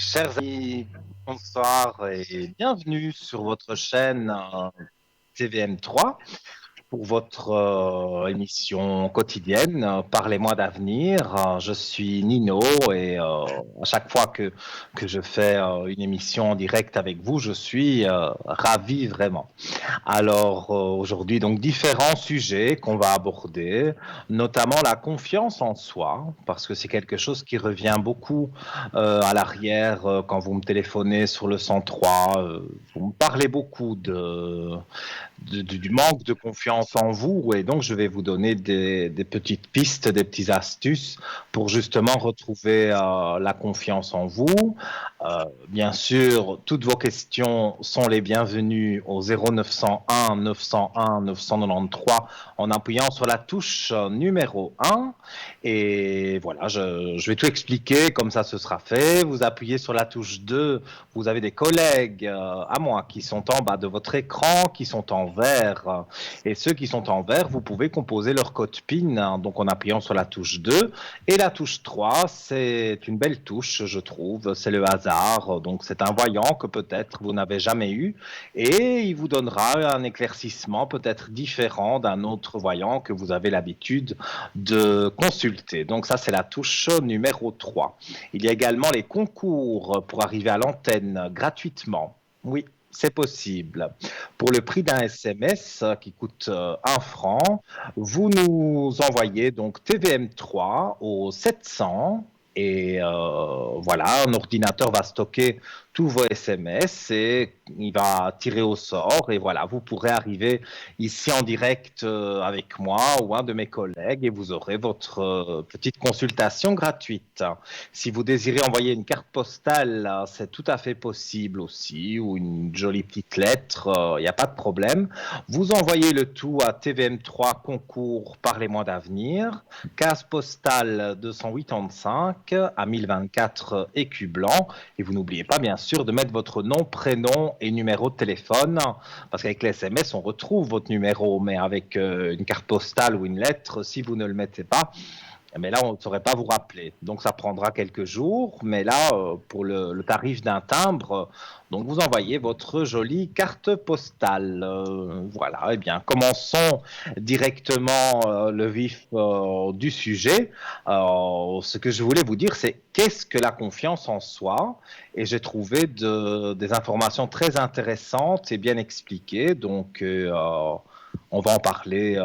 Chers amis, bonsoir et bienvenue sur votre chaîne TVM3 pour votre émission quotidienne Parlez-moi d'avenir. Je suis Nino et à chaque fois que je fais une émission en direct avec vous, je suis ravi vraiment. Alors aujourd'hui, donc différents sujets qu'on va aborder, notamment la confiance en soi, parce que c'est quelque chose qui revient beaucoup à l'arrière quand vous me téléphonez sur le 103. Vous me parlez beaucoup du manque de confiance en vous et donc je vais vous donner des petites pistes, des petites astuces pour justement retrouver la confiance en vous. Bien sûr, toutes vos questions sont les bienvenues au 0901 901 993 en appuyant sur la touche numéro 1. Et voilà, je vais tout expliquer comme ça ce sera fait. Vous appuyez sur la touche 2, vous avez des collègues à moi qui sont en bas de votre écran, qui sont en vert. Et ceux qui sont en vert, vous pouvez composer leur code PIN donc en appuyant sur la touche 2. Et la touche 3, c'est une belle touche, je trouve. C'est le hasard. Donc, c'est un voyant que peut-être vous n'avez jamais eu. Et il vous donnera un éclaircissement peut-être différent d'un autre voyant que vous avez l'habitude de consulter. Donc, ça, c'est la touche numéro 3. Il y a également les concours pour arriver à l'antenne gratuitement. Oui, c'est possible. Pour le prix d'un SMS qui coûte 1 franc, vous nous envoyez donc TVM3 au 700 et voilà, un ordinateur va stocker tous vos SMS et il va tirer au sort et voilà, vous pourrez arriver ici en direct avec moi ou un de mes collègues et vous aurez votre petite consultation gratuite. Si vous désirez envoyer une carte postale, c'est tout à fait possible aussi ou une jolie petite lettre, il n'y a pas de problème. Vous envoyez le tout à TVM3 concours Parlez-moi d'avenir, case postale 285 à 1024 écus blancs. Et vous n'oubliez pas, bien sûr, de mettre votre nom, prénom et numéro de téléphone, parce qu'avec les SMS, on retrouve votre numéro, mais avec une carte postale ou une lettre, si vous ne le mettez pas, mais là, on ne saurait pas vous rappeler. Donc, ça prendra quelques jours. Mais là, pour le tarif d'un timbre, donc vous envoyez votre jolie carte postale. Voilà. Eh bien, commençons directement le vif du sujet. Ce que je voulais vous dire, c'est qu'est-ce que la confiance en soi? Et j'ai trouvé des informations très intéressantes et bien expliquées. Donc, on va en parler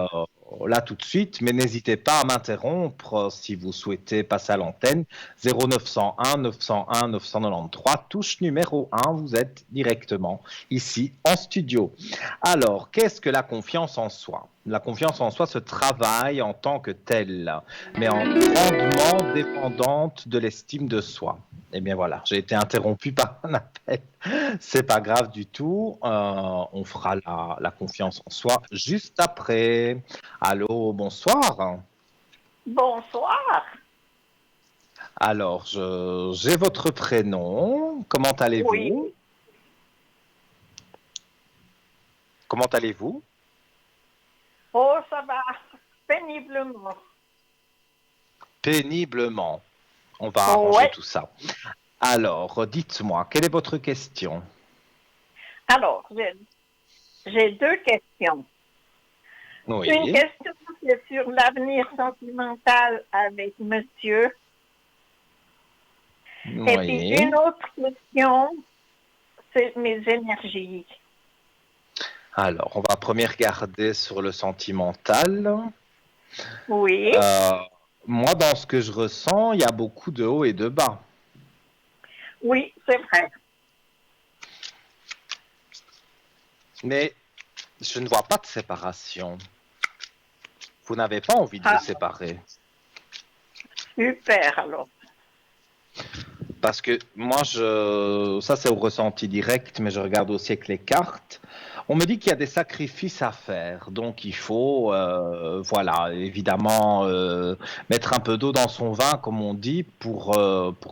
là tout de suite, mais n'hésitez pas à m'interrompre si vous souhaitez passer à l'antenne. 0901 901 993, touche numéro 1, vous êtes directement ici en studio. Alors, qu'est-ce que la confiance en soi? La confiance en soi se travaille en tant que telle, mais en grandement dépendante de l'estime de soi. Eh bien voilà, j'ai été interrompu par un appel. C'est pas grave du tout. On fera la confiance en soi juste après. Allô, bonsoir. Bonsoir. Alors, j'ai votre prénom. Comment Oui. allez-vous? Comment allez-vous? Oh, ça va péniblement. Péniblement. On va Oh, arranger ouais. tout ça. Alors, dites-moi, quelle est votre question? Alors, j'ai deux questions. Une Oui, question, c'est sur l'avenir sentimental avec monsieur. Et puis oui. une autre question, c'est mes énergies. Alors, on va première regarder sur le sentimental. Oui, Euh, Moi, dans ce que je ressens, il y a beaucoup de hauts et de bas. oui, c'est vrai. Mais je ne vois pas de séparation. Vous n'avez pas envie de vous Ah, séparer. super alors. Parce que moi, ça c'est au ressenti direct, mais je regarde aussi avec les cartes. On me dit qu'il y a des sacrifices à faire, donc il faut, voilà, évidemment, mettre un peu d'eau dans son vin, comme on dit, pour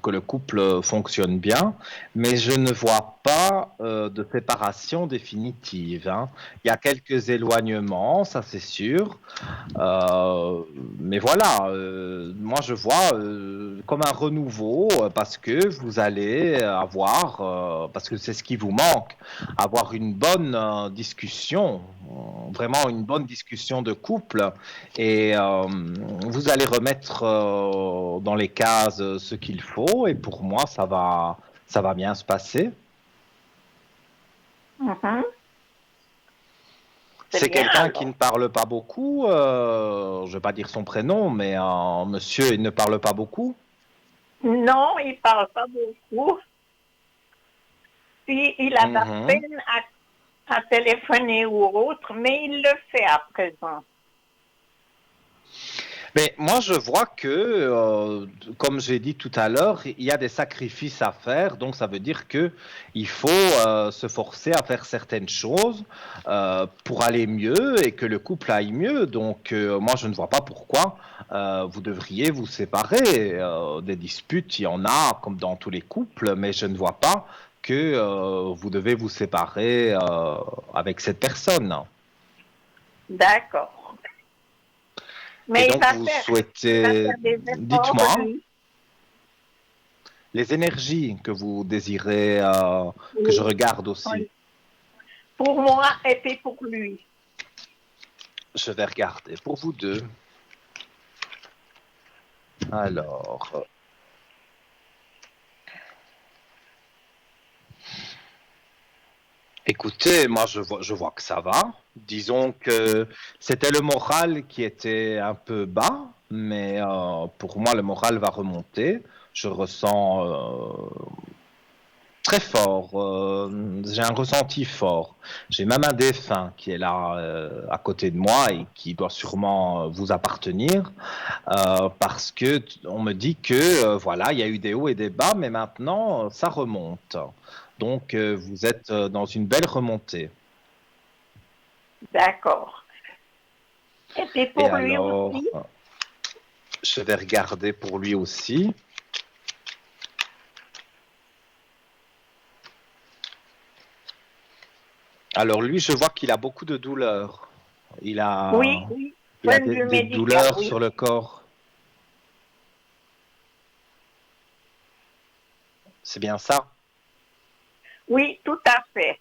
que le couple fonctionne bien. Mais je ne vois pas de séparation définitive, hein. Il y a quelques éloignements, ça c'est sûr. Mais voilà, moi je vois comme un renouveau parce que vous allez avoir, parce que c'est ce qui vous manque, avoir une bonne discussion, vraiment une bonne discussion de couple et vous allez remettre dans les cases ce qu'il faut et pour moi ça va bien se passer. Mhm. C'est bien quelqu'un qui alors. ne parle pas beaucoup, je ne vais pas dire son prénom, mais monsieur, il ne parle pas beaucoup. Non, il parle pas beaucoup. Puis il a de la Mhm. peine à téléphoner ou autre, mais il le fait à présent. Mais moi, je vois que, comme j'ai dit tout à l'heure, il y a des sacrifices à faire. Donc, ça veut dire que il faut se forcer à faire certaines choses pour aller mieux et que le couple aille mieux. Donc, moi, je ne vois pas pourquoi vous devriez vous séparer. Des disputes, il y en a, comme dans tous les couples, mais je ne vois pas que vous devez vous séparer avec cette personne. D'accord. Et Mais donc, vous il va souhaitez, faire des efforts, dites-moi. lui. Les énergies que vous désirez que je Oui, regarde aussi. oui. Pour moi et puis pour lui. Je vais regarder pour vous deux. Alors, écoutez, moi je vois que ça va. Disons que c'était le moral qui était un peu bas, mais pour moi le moral va remonter. Je ressens très fort. J'ai un ressenti fort. J'ai même un défunt qui est là à côté de moi et qui doit sûrement vous appartenir parce que on me dit que voilà, il y a eu des hauts et des bas, mais maintenant ça remonte. Donc vous êtes dans une belle remontée. D'accord. Et puis Et pour lui alors, aussi. je vais regarder pour lui aussi. Alors lui, je vois qu'il a beaucoup de douleurs. Il Oui, a, oui. il a Point de vue des médical, douleurs oui. sur le corps. C'est bien ça? Oui, tout à fait.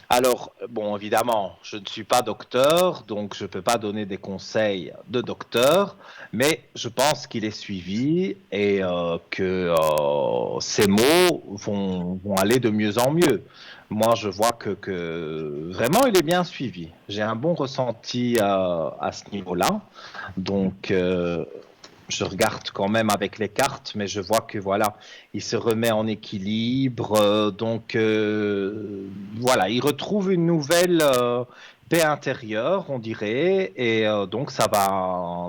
Alors, bon, évidemment, je ne suis pas docteur, donc je ne peux pas donner des conseils de docteur, mais je pense qu'il est suivi et que ses mots vont aller de mieux en mieux. Moi, je vois que vraiment, il est bien suivi. J'ai un bon ressenti à ce niveau-là. Donc, je regarde quand même avec les cartes, mais je vois que voilà, il se remet en équilibre. Donc voilà, il retrouve une nouvelle paix intérieure, on dirait, et donc ça va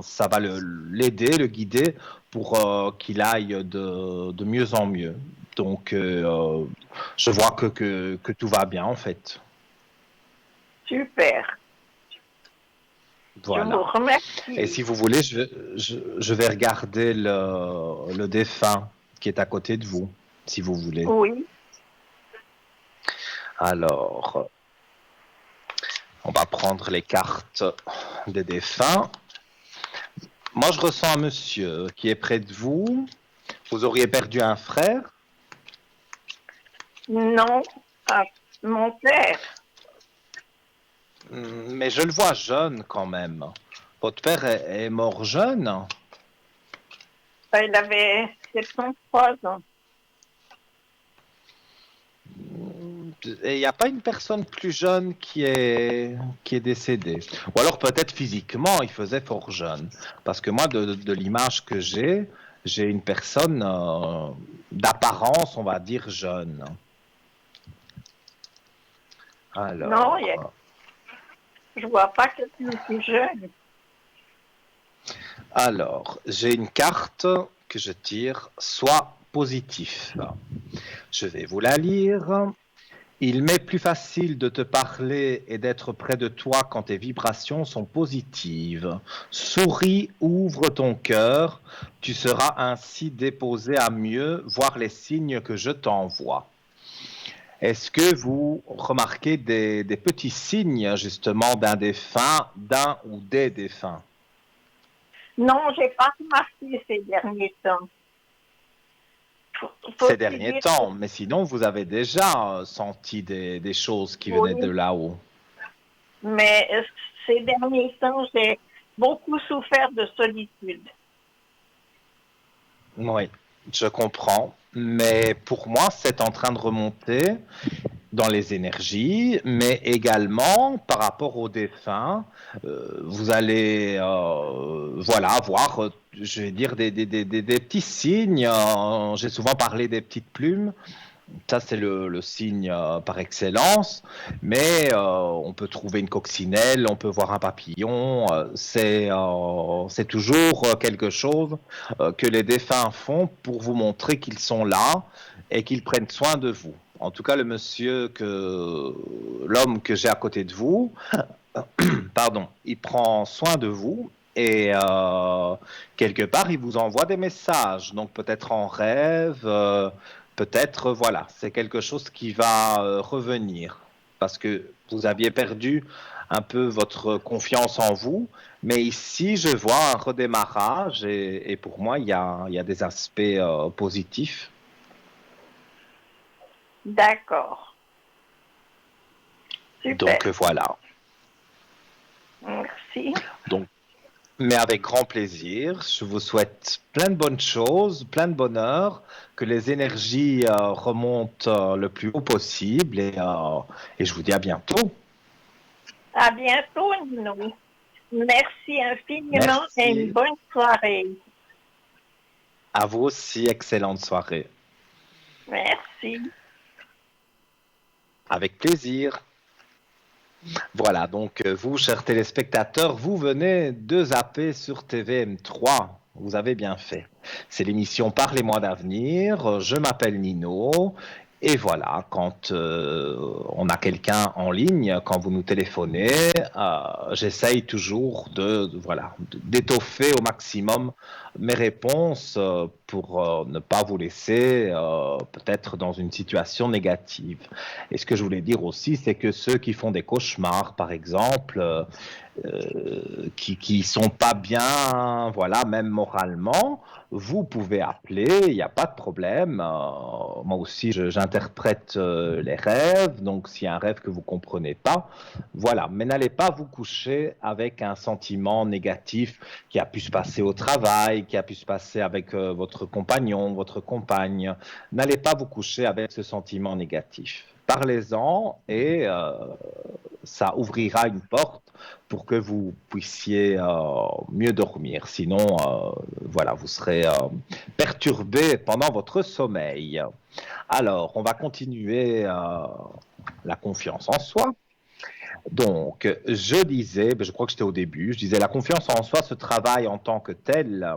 l'aider, le guider pour qu'il aille de mieux en mieux. Donc je vois que tout va bien en fait. Super. Je vous Voilà. Et remercie. si vous voulez, je vais regarder le défunt qui est à côté de vous, si vous voulez. Oui, Alors, on va prendre les cartes des défunts. Moi, je ressens un monsieur qui est près de vous. Vous auriez perdu un frère, non, à mon père. mais je le vois jeune quand même. Votre père est mort jeune. Il avait 73 ans. Et il n'y a pas une personne plus jeune qui est décédée. Ou alors peut-être physiquement, il faisait fort jeune. Parce que moi, de l'image que j'ai une personne d'apparence, on va dire, jeune. Non, Alors, je vois pas quelqu'un plus jeune. j'ai une carte que je tire, soit positif. Je vais vous la lire. Il m'est plus facile de te parler et d'être près de toi quand tes vibrations sont positives. Souris, ouvre ton cœur, tu seras ainsi déposé à mieux voir les signes que je t'envoie. Est-ce que vous remarquez des petits signes justement d'un défunt, d'un ou des défunts? Non, j'ai pas remarqué ces derniers temps. ces Faut-il derniers dire temps, mais sinon vous avez déjà senti des choses qui venaient de oui, là-haut. mais ces derniers temps, j'ai beaucoup souffert de solitude. Oui, je comprends. Mais pour moi, c'est en train de remonter dans les énergies, mais également par rapport aux défunts. Vous allez voilà, avoir, je vais dire, des petits signes. J'ai souvent parlé des petites plumes. Ça, c'est le signe par excellence. Mais on peut trouver une coccinelle, on peut voir un papillon. C'est toujours quelque chose que les défunts font pour vous montrer qu'ils sont là et qu'ils prennent soin de vous. En tout cas, l'homme que j'ai à côté de vous, pardon, il prend soin de vous et quelque part, il vous envoie des messages. Donc peut-être en rêve, peut-être, voilà, c'est quelque chose qui va revenir parce que vous aviez perdu un peu votre confiance en vous. Mais ici, je vois un redémarrage et pour moi, il y a des aspects positifs. D'accord. Donc Super. voilà. Merci. Donc mais avec grand plaisir. Je vous souhaite plein de bonnes choses, plein de bonheur, que les énergies remontent le plus haut possible et je vous dis à bientôt. À bientôt, Nino. Merci infiniment et une Merci. bonne soirée. À vous aussi, excellente soirée. Merci. Avec plaisir. Voilà, donc vous, chers téléspectateurs, vous venez de zapper sur TVM3. Vous avez bien fait. C'est l'émission Parlez-moi d'avenir. Je m'appelle Nino. Et voilà, quand on a quelqu'un en ligne, quand vous nous téléphonez, j'essaye toujours d'étoffer au maximum mes réponses pour ne pas vous laisser peut-être dans une situation négative. Et ce que je voulais dire aussi, c'est que ceux qui font des cauchemars, par exemple, qui sont pas bien, voilà, même moralement, vous pouvez appeler, il n'y a pas de problème. Moi aussi, j'interprète les rêves, donc s'il y a un rêve que vous comprenez pas, voilà. Mais n'allez pas vous coucher avec un sentiment négatif qui a pu se passer au travail, qui a pu se passer avec votre compagnon, votre compagne. N'allez pas vous coucher avec ce sentiment négatif. Parlez-en et ça ouvrira une porte pour que vous puissiez mieux dormir. Sinon, voilà, vous serez perturbé pendant votre sommeil. Alors, on va continuer la confiance en soi. Donc, je disais, je crois que j'étais au début, je disais la confiance en soi se travaille en tant que telle,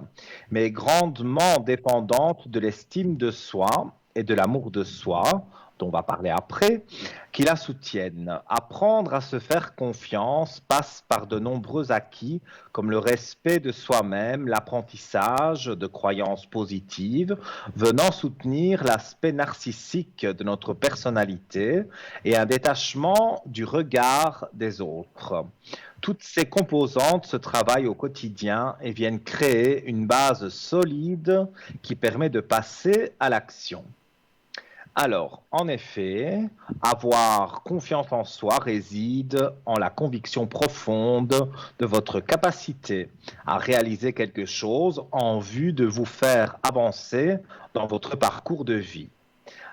mais est grandement dépendante de l'estime de soi et de l'amour de soi, dont on va parler après, qui la soutiennent. Apprendre à se faire confiance passe par de nombreux acquis, comme le respect de soi-même, l'apprentissage de croyances positives, venant soutenir l'aspect narcissique de notre personnalité et un détachement du regard des autres. Toutes ces composantes se travaillent au quotidien et viennent créer une base solide qui permet de passer à l'action. Alors, en effet, avoir confiance en soi réside en la conviction profonde de votre capacité à réaliser quelque chose en vue de vous faire avancer dans votre parcours de vie.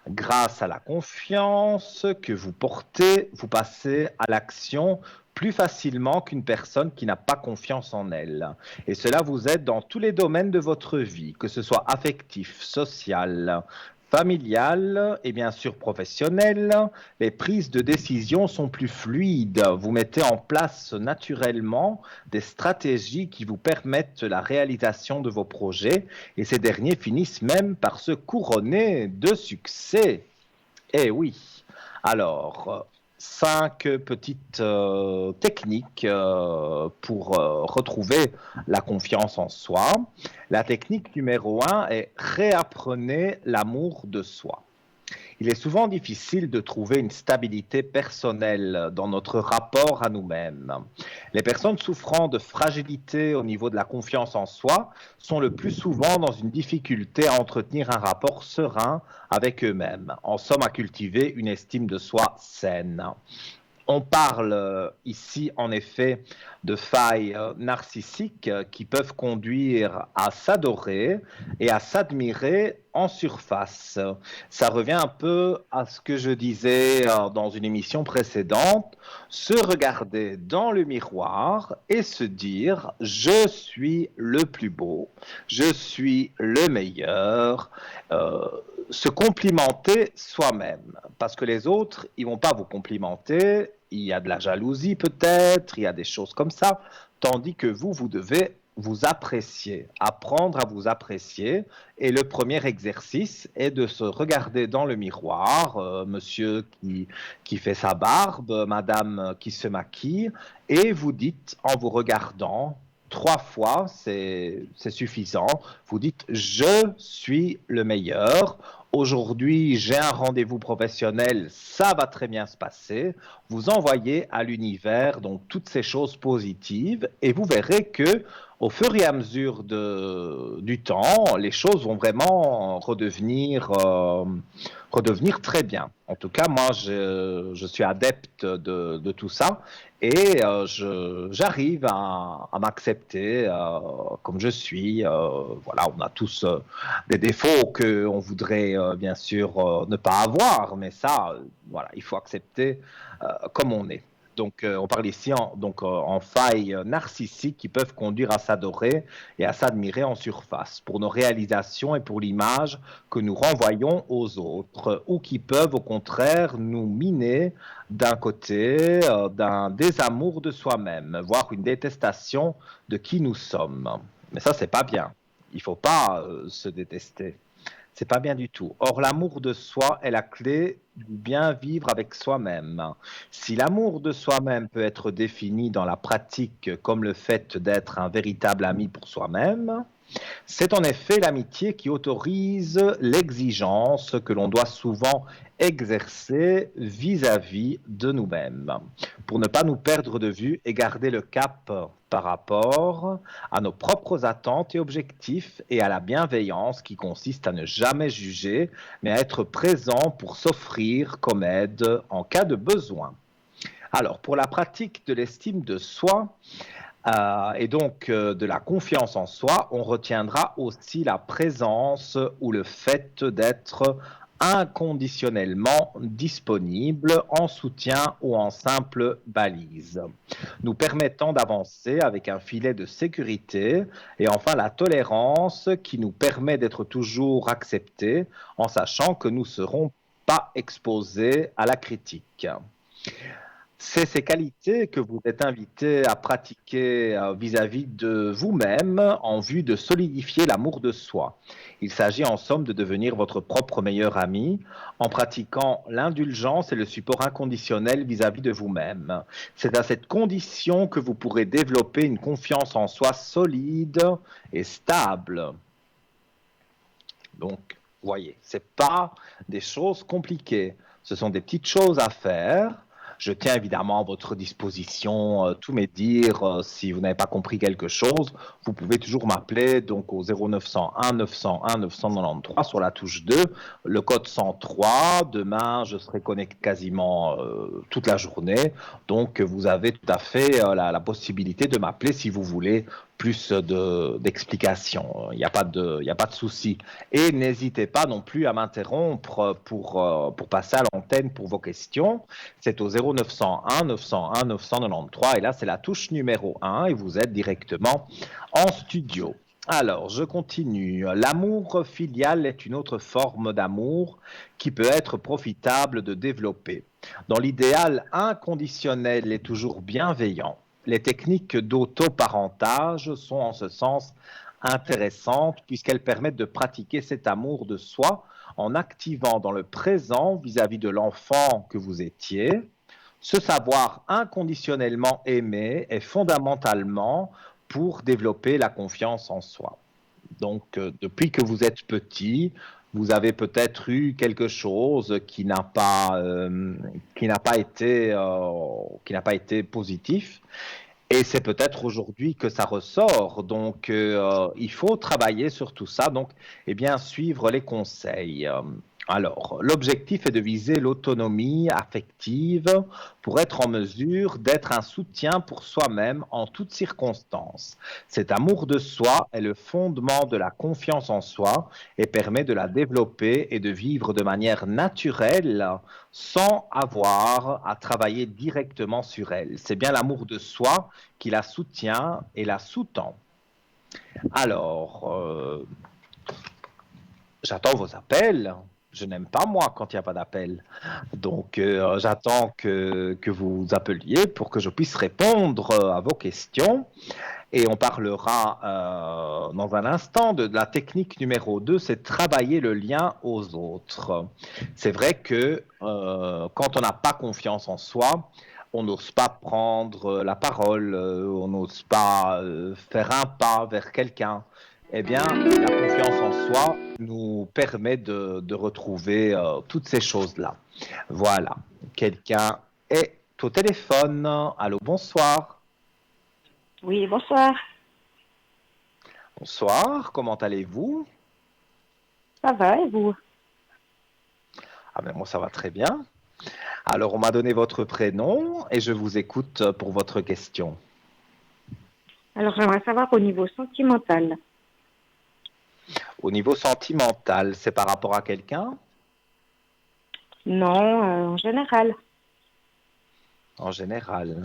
Grâce à la confiance que vous portez, vous passez à l'action plus facilement qu'une personne qui n'a pas confiance en elle. Et cela vous aide dans tous les domaines de votre vie, que ce soit affectif, social, familial et bien sûr professionnel. Les prises de décision sont plus fluides. Vous mettez en place naturellement des stratégies qui vous permettent la réalisation de vos projets et ces derniers finissent même par se couronner de succès. Eh oui. Alors, cinq petites techniques pour retrouver la confiance en soi. La technique numéro un est réapprenez l'amour de soi. Il est souvent difficile de trouver une stabilité personnelle dans notre rapport à nous-mêmes. Les personnes souffrant de fragilité au niveau de la confiance en soi sont le plus souvent dans une difficulté à entretenir un rapport serein avec eux-mêmes, en somme à cultiver une estime de soi saine. On parle ici en effet de failles narcissiques qui peuvent conduire à s'adorer et à s'admirer en surface. Ça revient un peu à ce que je disais dans une émission précédente, se regarder dans le miroir et se dire je suis le plus beau, je suis le meilleur, se complimenter soi-même parce que les autres, ils vont pas vous complimenter, il y a de la jalousie peut-être, il y a des choses comme ça, tandis que vous devez vous apprécier, apprendre à vous apprécier. Et le premier exercice est de se regarder dans le miroir, monsieur qui fait sa barbe, madame qui se maquille, et vous dites en vous regardant, 3 fois, c'est suffisant. Vous dites, je suis le meilleur. Aujourd'hui, j'ai un rendez-vous professionnel, ça va très bien se passer. Vous envoyez à l'univers donc toutes ces choses positives et vous verrez que au fur et à mesure du temps, les choses vont vraiment redevenir très bien. En tout cas, moi, je suis adepte de tout ça et j'arrive à m'accepter comme je suis. Voilà, on a tous des défauts qu'on voudrait bien sûr ne pas avoir, mais ça, voilà, il faut accepter comme on est. Donc, on parle ici en failles narcissiques qui peuvent conduire à s'adorer et à s'admirer en surface pour nos réalisations et pour l'image que nous renvoyons aux autres, ou qui peuvent au contraire nous miner d'un côté d'un désamour de soi-même, voire une détestation de qui nous sommes. Mais ça, c'est pas bien. Il faut pas se détester. C'est pas bien du tout. Or, l'amour de soi est la clé du bien vivre avec soi-même. Si l'amour de soi-même peut être défini dans la pratique comme le fait d'être un véritable ami pour soi-même, c'est en effet l'amitié qui autorise l'exigence que l'on doit souvent exercer vis-à-vis de nous-mêmes, pour ne pas nous perdre de vue et garder le cap par rapport à nos propres attentes et objectifs et à la bienveillance qui consiste à ne jamais juger, mais à être présent pour s'offrir comme aide en cas de besoin. Alors, pour la pratique de l'estime de soi, et donc de la confiance en soi, on retiendra aussi la présence ou le fait d'être inconditionnellement disponible en soutien ou en simple balise, nous permettant d'avancer avec un filet de sécurité et enfin la tolérance qui nous permet d'être toujours acceptés en sachant que nous ne serons pas exposés à la critique. C'est ces qualités que vous êtes invité à pratiquer vis-à-vis de vous-même en vue de solidifier l'amour de soi. Il s'agit en somme de devenir votre propre meilleur ami en pratiquant l'indulgence et le support inconditionnel vis-à-vis de vous-même. C'est à cette condition que vous pourrez développer une confiance en soi solide et stable. Donc, voyez, ce n'est pas des choses compliquées. Ce sont des petites choses à faire. Je tiens évidemment à votre disposition tous mes dires. Si vous n'avez pas compris quelque chose, vous pouvez toujours m'appeler donc au 0901 901 993 sur la touche 2, le code 103. Demain, je serai connecté quasiment toute la journée. Donc, vous avez tout à fait la possibilité de m'appeler si vous voulez plus d'explications. Il n'y a pas de souci. Et n'hésitez pas non plus à m'interrompre pour passer à l'antenne pour vos questions. C'est au 0901 901 993 et là c'est la touche numéro 1 et vous êtes directement en studio. Alors, je continue. L'amour filial est une autre forme d'amour qui peut être profitable de développer. Dans l'idéal inconditionnel et toujours bienveillant, les techniques d'autoparentage sont en ce sens intéressantes puisqu'elles permettent de pratiquer cet amour de soi en activant dans le présent vis-à-vis de l'enfant que vous étiez. Se savoir inconditionnellement aimer est fondamentalement pour développer la confiance en soi. Donc, depuis que vous êtes petit, vous avez peut-être eu quelque chose qui n'a pas été positif. Et c'est peut-être aujourd'hui que ça ressort. Donc, il faut travailler sur tout ça. Donc, eh bien, suivre les conseils. Alors, l'objectif est de viser l'autonomie affective pour être en mesure d'être un soutien pour soi-même en toutes circonstances. Cet amour de soi est le fondement de la confiance en soi et permet de la développer et de vivre de manière naturelle sans avoir à travailler directement sur elle. C'est bien l'amour de soi qui la soutient et la sous-tend. Alors, j'attends vos appels. Je n'aime pas, moi, quand il n'y a pas d'appel. Donc, j'attends que vous appeliez pour que je puisse répondre à vos questions. Et on parlera dans un instant de la technique numéro 2, c'est travailler le lien aux autres. C'est vrai que quand on n'a pas confiance en soi, on n'ose pas prendre la parole, on n'ose pas faire un pas vers quelqu'un. Eh bien, la confiance en soi nous permet de retrouver toutes ces choses-là. Voilà. Quelqu'un est au téléphone. Allô, bonsoir. Oui, bonsoir. Bonsoir, comment allez-vous? Ça va et vous? Ah ben moi ça va très bien. Alors on m'a donné votre prénom et je vous écoute pour votre question. Alors, j'aimerais savoir au niveau sentimental. Au niveau sentimental, c'est par rapport à quelqu'un? Non, en général. En général.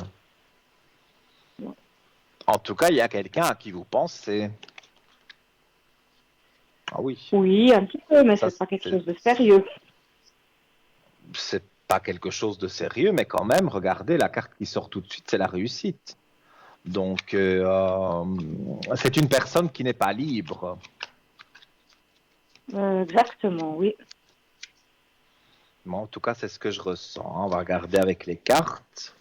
En tout cas, il y a quelqu'un à qui vous pensez. Ah oui, Oui, un petit peu, mais ça c'est pas quelque chose de sérieux. c'est pas quelque chose de sérieux, mais quand même, regardez, la carte qui sort tout de suite, c'est la réussite. Donc, c'est une personne qui n'est pas libre. Exactement, oui. Bon, en tout cas, c'est ce que je ressens. On va regarder avec les cartes.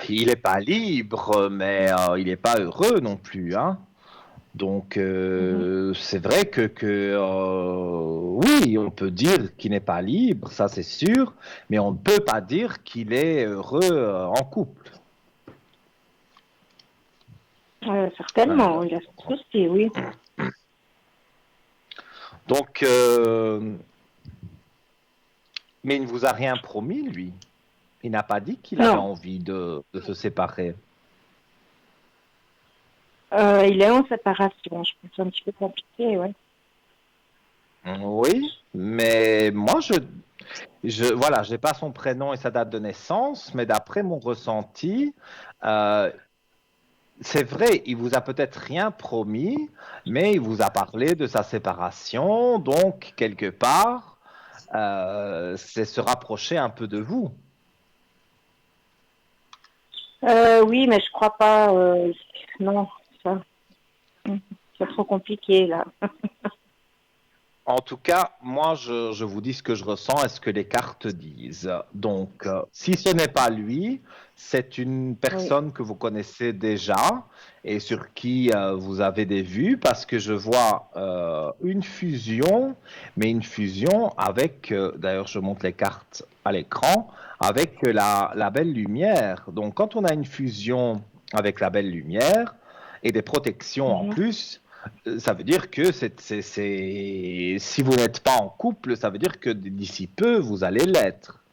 Il n'est pas libre, mais il n'est pas heureux non plus, hein. Donc, Mhm. c'est vrai oui, on peut dire qu'il n'est pas libre, ça c'est sûr, mais on ne peut pas dire qu'il est heureux en couple. Certainement, Alors, il y a ce souci, oui. donc, mais il ne vous a rien promis, lui. Il n'a pas dit qu'il avait Non, envie de se séparer. il est en séparation. Je pense que c'est un petit peu compliqué, ouais. Oui, mais moi, voilà, j'ai pas son prénom et sa date de naissance, mais d'après mon ressenti, euh, c'est vrai, il vous a peut-être rien promis, mais il vous a parlé de sa séparation, donc quelque part, c'est se rapprocher un peu de vous. Oui, mais je crois pas. Non, ça, c'est trop compliqué là. En tout cas, moi, je vous dis ce que je ressens et ce que les cartes disent. Donc, si ce n'est pas lui, c'est une Oui. personne que vous connaissez déjà et sur qui vous avez des vues, parce que je vois une fusion, mais une fusion avec, d'ailleurs, je montre les cartes à l'écran, avec la belle lumière. Donc, quand on a une fusion avec la belle lumière et des protections en Mhm. plus, ça veut dire que si vous n'êtes pas en couple, ça veut dire que d'ici peu, vous allez l'être.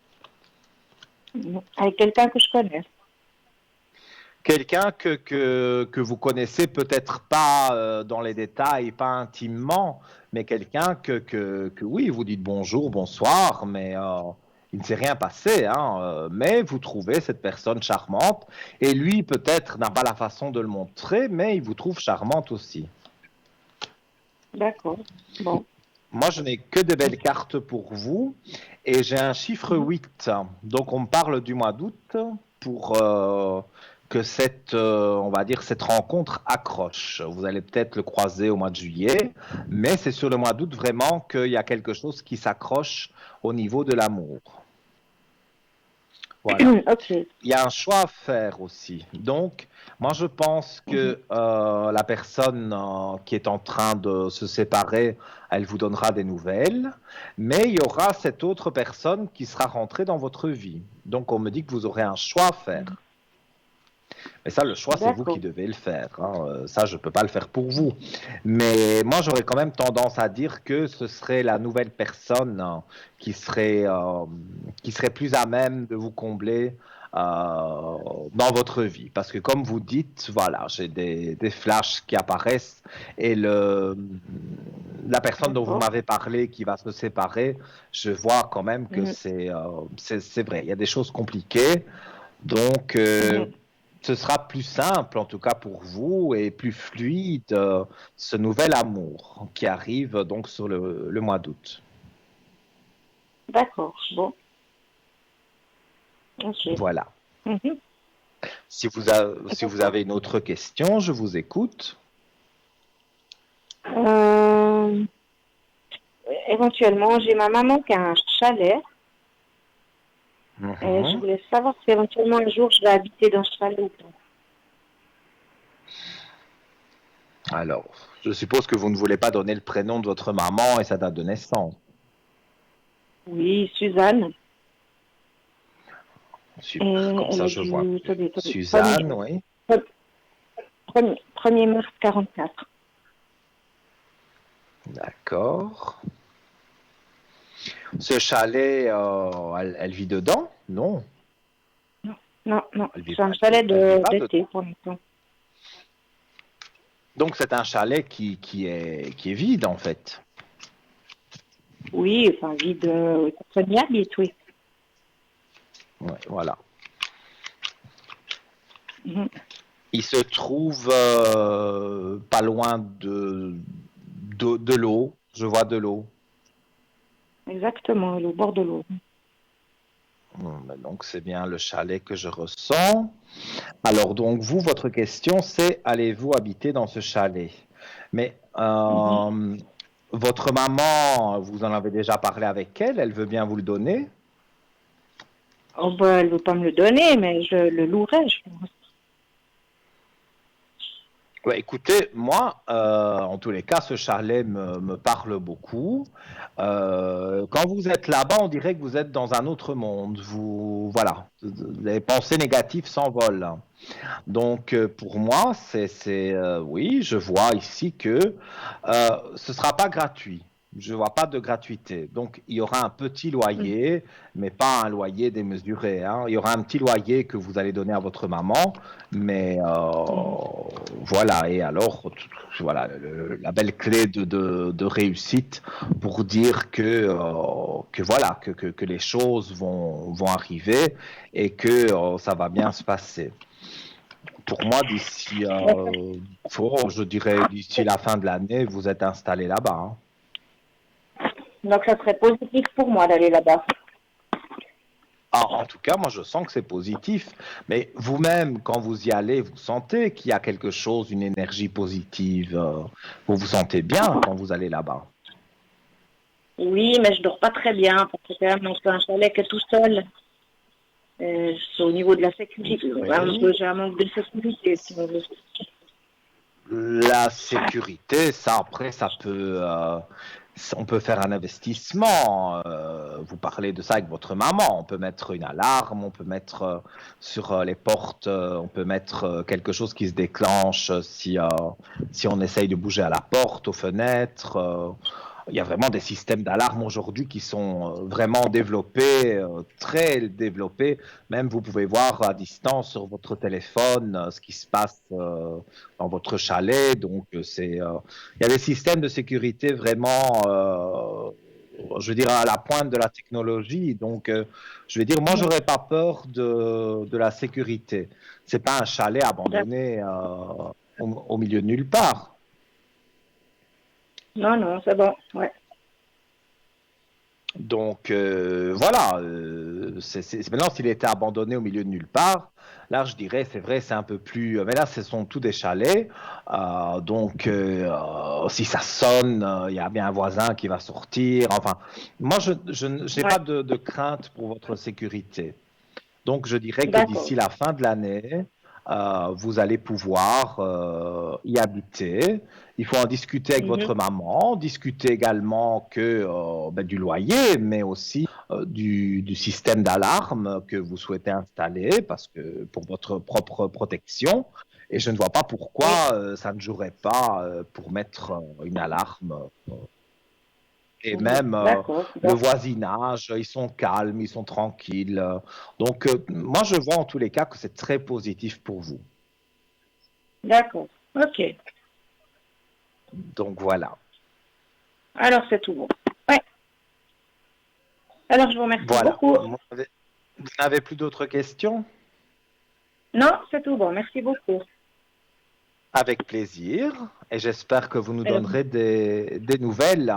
Avec quelqu'un que je connais. Quelqu'un que vous connaissez peut-être pas dans les détails, pas intimement, mais quelqu'un que oui, vous dites bonjour, bonsoir, mais il ne s'est rien passé, hein, mais vous trouvez cette personne charmante, et lui peut-être n'a pas la façon de le montrer, mais il vous trouve charmante aussi. D'accord. Bon. Moi, je n'ai que des belles cartes pour vous et j'ai un chiffre Mhm. 8. Donc, on me parle du mois d'août pour que on va dire, cette rencontre accroche. Vous allez peut-être le croiser au mois de juillet, mais c'est sur le mois d'août vraiment qu'il y a quelque chose qui s'accroche au niveau de l'amour. Voilà. Ok. Il y a un choix à faire aussi. Donc, moi, je pense Mhm. que la personne qui est en train de se séparer, elle vous donnera des nouvelles, mais il y aura cette autre personne qui sera rentrée dans votre vie. Donc, on me dit que vous aurez un choix à faire. Mais ça, le choix, c'est vous qui D'accord. devez le faire, hein. Ça, je ne peux pas le faire pour vous. Mais moi, j'aurais quand même tendance à dire que ce serait la nouvelle personne qui serait plus à même de vous combler dans votre vie. Parce que comme vous dites, voilà, j'ai des flashs qui apparaissent et la personne dont vous D'accord. m'avez parlé qui va se séparer, je vois quand même que Mhm. c'est vrai. Il y a des choses compliquées. Donc, Mhm. ce sera plus simple, en tout cas pour vous, et plus fluide, ce nouvel amour qui arrive donc sur le mois d'août. D'accord. Bon. Ok. Voilà. Mhm. Si vous D'accord. avez une autre question, je vous écoute. Euh, éventuellement, j'ai ma maman qui a un chalet et je Mhm. voulais savoir si éventuellement un jour je vais habiter dans ce chalet ou pas. Alors, je suppose que vous ne voulez pas donner le prénom de votre maman et sa date de naissance. Oui, Suzanne. Et Comme elle ça, a je vois. attendez, Suzanne, oui. 1er mars 44. D'accord. Ce chalet, elle vit dedans? Non, Non, non, non. elle vit C'est un pas, chalet elle vit pas d'été dedans. pour l'instant. Donc c'est un chalet qui est vide en fait. Oui, enfin, vide, personne y habite, oui. Ouais, voilà. Mhm. Il se trouve pas loin de l'eau. Je vois de l'eau. Exactement, le bord de l'eau. Ben donc c'est bien le chalet que je ressens. Alors donc vous, votre question c'est allez-vous habiter dans ce chalet? Mais Mhm. votre maman, vous en avez déjà parlé avec elle, elle veut bien vous le donner? Oh, bah, elle ne veut pas me le donner, mais je le louerai, je pense. Ouais, écoutez, moi, en tous les cas, ce chalet me parle beaucoup. Quand vous êtes là-bas, on dirait que vous êtes dans un autre monde. Voilà, les pensées négatives s'envolent. Donc, pour moi, oui, je vois ici que ce ne sera pas gratuit. Je ne vois pas de gratuité. Donc, il y aura un petit Mhm. loyer, mais pas un loyer démesuré, hein. Il y aura un petit loyer que vous allez donner à votre maman, mais Mhm. voilà. Et alors, voilà, la belle clé de réussite pour dire que voilà, que les choses vont arriver et que ça va bien se passer. Pour moi, je dirais d'ici la fin de l'année, vous êtes installé là-bas, hein. Donc, ça serait positif pour moi d'aller là-bas. Ah, en tout cas, moi, je sens que c'est positif. Mais vous-même, quand vous y allez, vous sentez qu'il y a quelque chose, une énergie positive. Vous vous sentez bien quand vous allez là-bas. Oui, mais je dors pas très bien parce que quand même, on fait un chalet que tout seul. C'est au niveau de la sécurité. Oui. J'ai un manque de sécurité, si on veut. La sécurité, ça après, on peut faire un investissement. Vous parlez de ça avec votre maman. On peut mettre une alarme, on peut mettre sur les portes, on peut mettre quelque chose qui se déclenche si on essaye de bouger à la porte, aux fenêtres. Il y a vraiment des systèmes d'alarme aujourd'hui qui sont vraiment développés, très développés. Même vous pouvez voir à distance sur votre téléphone ce qui se passe dans votre chalet. Donc, il y a des systèmes de sécurité vraiment, je veux dire, à la pointe de la technologie. Donc, je veux dire, moi, j'aurais pas peur de la sécurité. C'est pas un chalet abandonné au milieu de nulle part. Non, non, c'est bon. Ouais. Donc voilà, maintenant s'il était abandonné au milieu de nulle part, là je dirais c'est vrai c'est un peu plus, mais là ce sont tous des chalets, donc si ça sonne, il y a bien un voisin qui va sortir. Enfin, moi je n'ai Ouais. pas de crainte pour votre sécurité. Donc, je dirais que d'ici D'accord. la fin de l'année, vous allez pouvoir y habiter. Il faut en discuter avec Mhm. votre maman, discuter également du loyer, mais aussi du système d'alarme que vous souhaitez installer, parce que pour votre propre protection. Et je ne vois pas Oui, pourquoi ça ne jouerait pas pour mettre une alarme. Et mhm. même D'accord. le Bon, voisinage, ils sont calmes, ils sont tranquilles. Donc, moi, je vois en tous les cas que c'est très positif pour vous. d'accord. Ok. Donc, voilà. Alors, c'est tout bon. Ouais. Alors, je vous remercie Voilà. beaucoup. Vous n'avez plus d'autres questions? Non, c'est tout bon. Merci beaucoup. Avec plaisir. Et j'espère que vous nous Alors, donnerez des nouvelles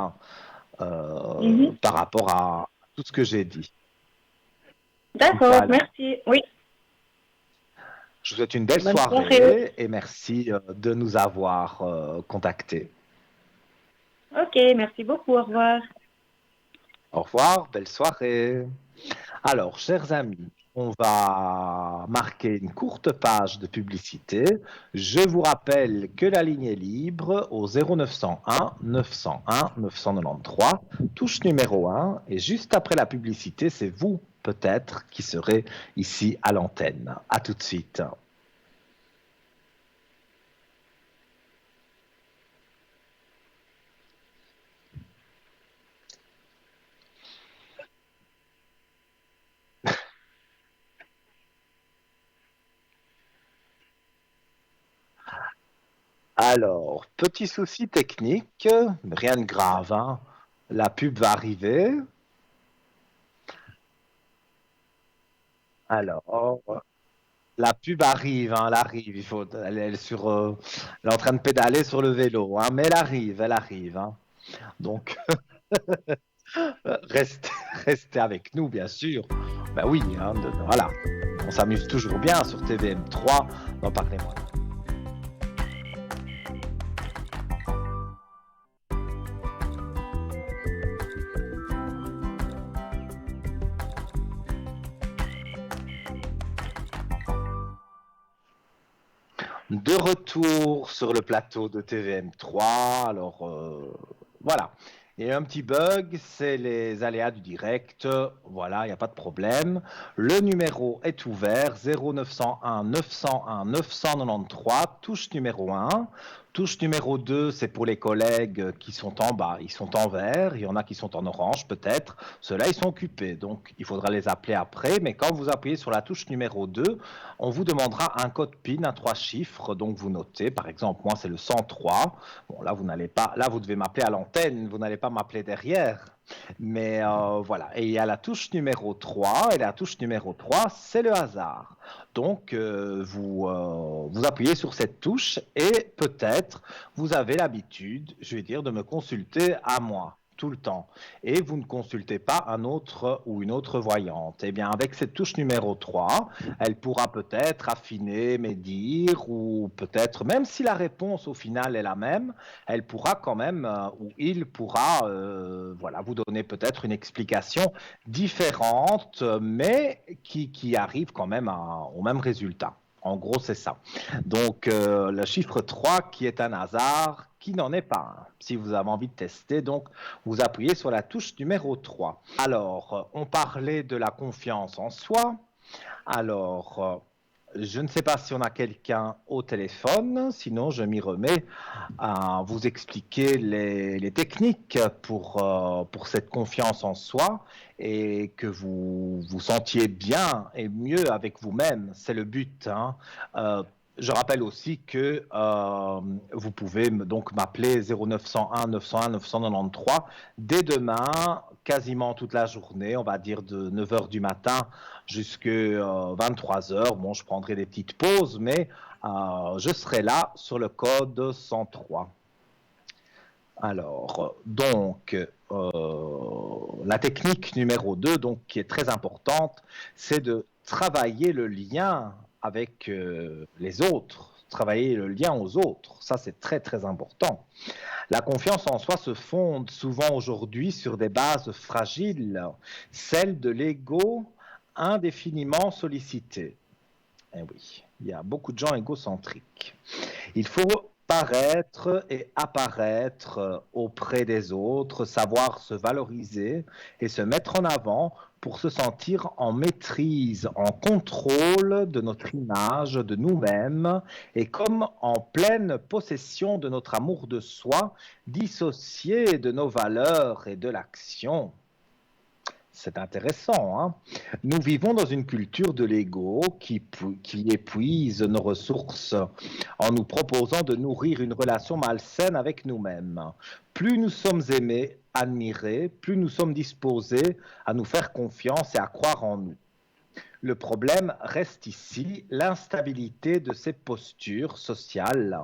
mhm. par rapport à tout ce que j'ai dit. D'accord. Voilà. Merci. Oui. Je vous souhaite une belle Bonne soirée. soirée et merci de nous avoir contactés. Ok. Merci beaucoup. Au revoir. Au revoir, belle soirée. Alors, chers amis, on va marquer une courte page de publicité. Je vous rappelle que la ligne est libre au 0901 901 993, touche numéro 1. Et juste après la publicité, c'est vous, peut-être, qui serez ici à l'antenne. À tout de suite. Alors, petit souci technique, rien de grave, hein. La pub va arriver. Alors, la pub arrive, hein, elle arrive. Elle est en train de pédaler sur le vélo, hein, mais elle arrive, hein. Donc, restez, restez avec nous, bien sûr. Ben oui, hein, voilà. On s'amuse toujours bien sur TVM3. N'en parlez-moi. De retour sur le plateau de TVM3. Alors, voilà. Il y a un petit bug, c'est les aléas du direct. Voilà, il n'y a pas de problème. Le numéro est ouvert, 0901 901 993, touche numéro 1. Touche numéro 2, c'est pour les collègues qui sont en bas. Ils sont en vert, il y en a qui sont en orange peut-être. Ceux-là, ils sont occupés, donc il faudra les appeler après. Mais quand vous appuyez sur la touche numéro 2, on vous demandera un code PIN à 3 chiffres. Donc vous notez, par exemple, moi c'est le 103. Bon, là, vous n'allez pas, là, vous devez m'appeler à l'antenne, vous n'allez pas m'appeler derrière. Mais voilà. Et il y a la touche numéro 3. Et la touche numéro 3, c'est le hasard. Donc, vous appuyez sur cette touche et peut-être vous avez l'habitude, je vais dire, de me consulter à moi tout le temps. Et vous ne consultez pas un autre ou une autre voyante. Eh bien, avec cette touche numéro 3, elle pourra peut-être affiner mes dires ou peut-être, même si la réponse au final est la même, elle pourra quand même, ou il pourra, voilà, vous donner peut-être une explication différente, mais qui arrive quand même au même résultat. En gros, c'est ça. Donc, le chiffre 3 qui est un hasard, qui n'en est pas un. Si vous avez envie de tester, donc, vous appuyez sur la touche numéro 3. Alors, on parlait de la confiance en soi. Alors, je ne sais pas si on a quelqu'un au téléphone, sinon je m'y remets à vous expliquer les techniques pour cette confiance en soi et que vous vous sentiez bien et mieux avec vous-même. C'est le but, hein. Euh, je rappelle aussi que vous pouvez donc m'appeler 0901 901 993 dès demain, quasiment toute la journée, on va dire de 9 heures du matin jusqu'à 23 heures. Bon, je prendrai des petites pauses, mais je serai là sur le code 103. Alors, donc, la technique numéro 2, donc, qui est très importante, c'est de travailler le lien avec les autres, travailler le lien aux autres. Ça, c'est très, très important. La confiance en soi se fonde souvent aujourd'hui sur des bases fragiles, celles de l'ego indéfiniment sollicité. Eh oui, il y a beaucoup de gens égocentriques. Il faut paraître et apparaître auprès des autres, savoir se valoriser et se mettre en avant pour se sentir en maîtrise, en contrôle de notre image, de nous-mêmes, et comme en pleine possession de notre amour de soi, dissocié de nos valeurs et de l'action. C'est intéressant, hein? Nous vivons dans une culture de l'ego qui épuise nos ressources en nous proposant de nourrir une relation malsaine avec nous-mêmes. Plus nous sommes aimés, admirés, plus nous sommes disposés à nous faire confiance et à croire en nous. Le problème reste ici l'instabilité de ces postures sociales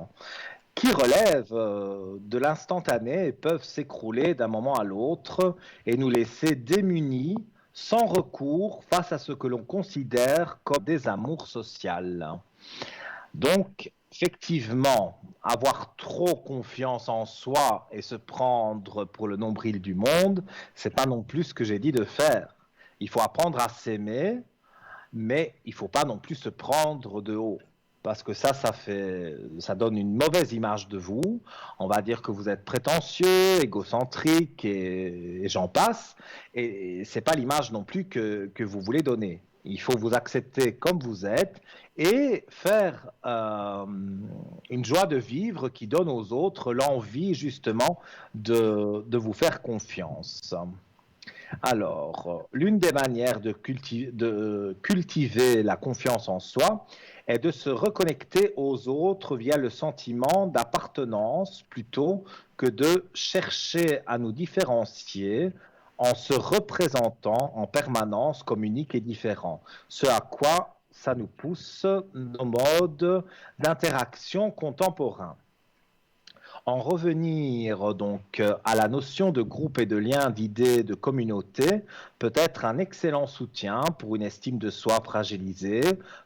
qui relèvent de l'instantané et peuvent s'écrouler d'un moment à l'autre et nous laisser démunis, sans recours face à ce que l'on considère comme des amours sociales. Donc, effectivement, avoir trop confiance en soi et se prendre pour le nombril du monde, c'est pas non plus ce que j'ai dit de faire. Il faut apprendre à s'aimer, mais il ne faut pas non plus se prendre de haut. Parce que ça donne une mauvaise image de vous. On va dire que vous êtes prétentieux, égocentrique et j'en passe. Et c'est pas l'image non plus que vous voulez donner. Il faut vous accepter comme vous êtes et faire une joie de vivre qui donne aux autres l'envie justement de vous faire confiance. Alors, l'une des manières de cultiver la confiance en soi est de se reconnecter aux autres via le sentiment d'appartenance plutôt que de chercher à nous différencier en se représentant en permanence comme unique et différent. Ce à quoi ça nous pousse nos modes d'interaction contemporains. En revenir donc à la notion de groupe et de lien, d'idées, de communauté peut être un excellent soutien pour une estime de soi fragilisée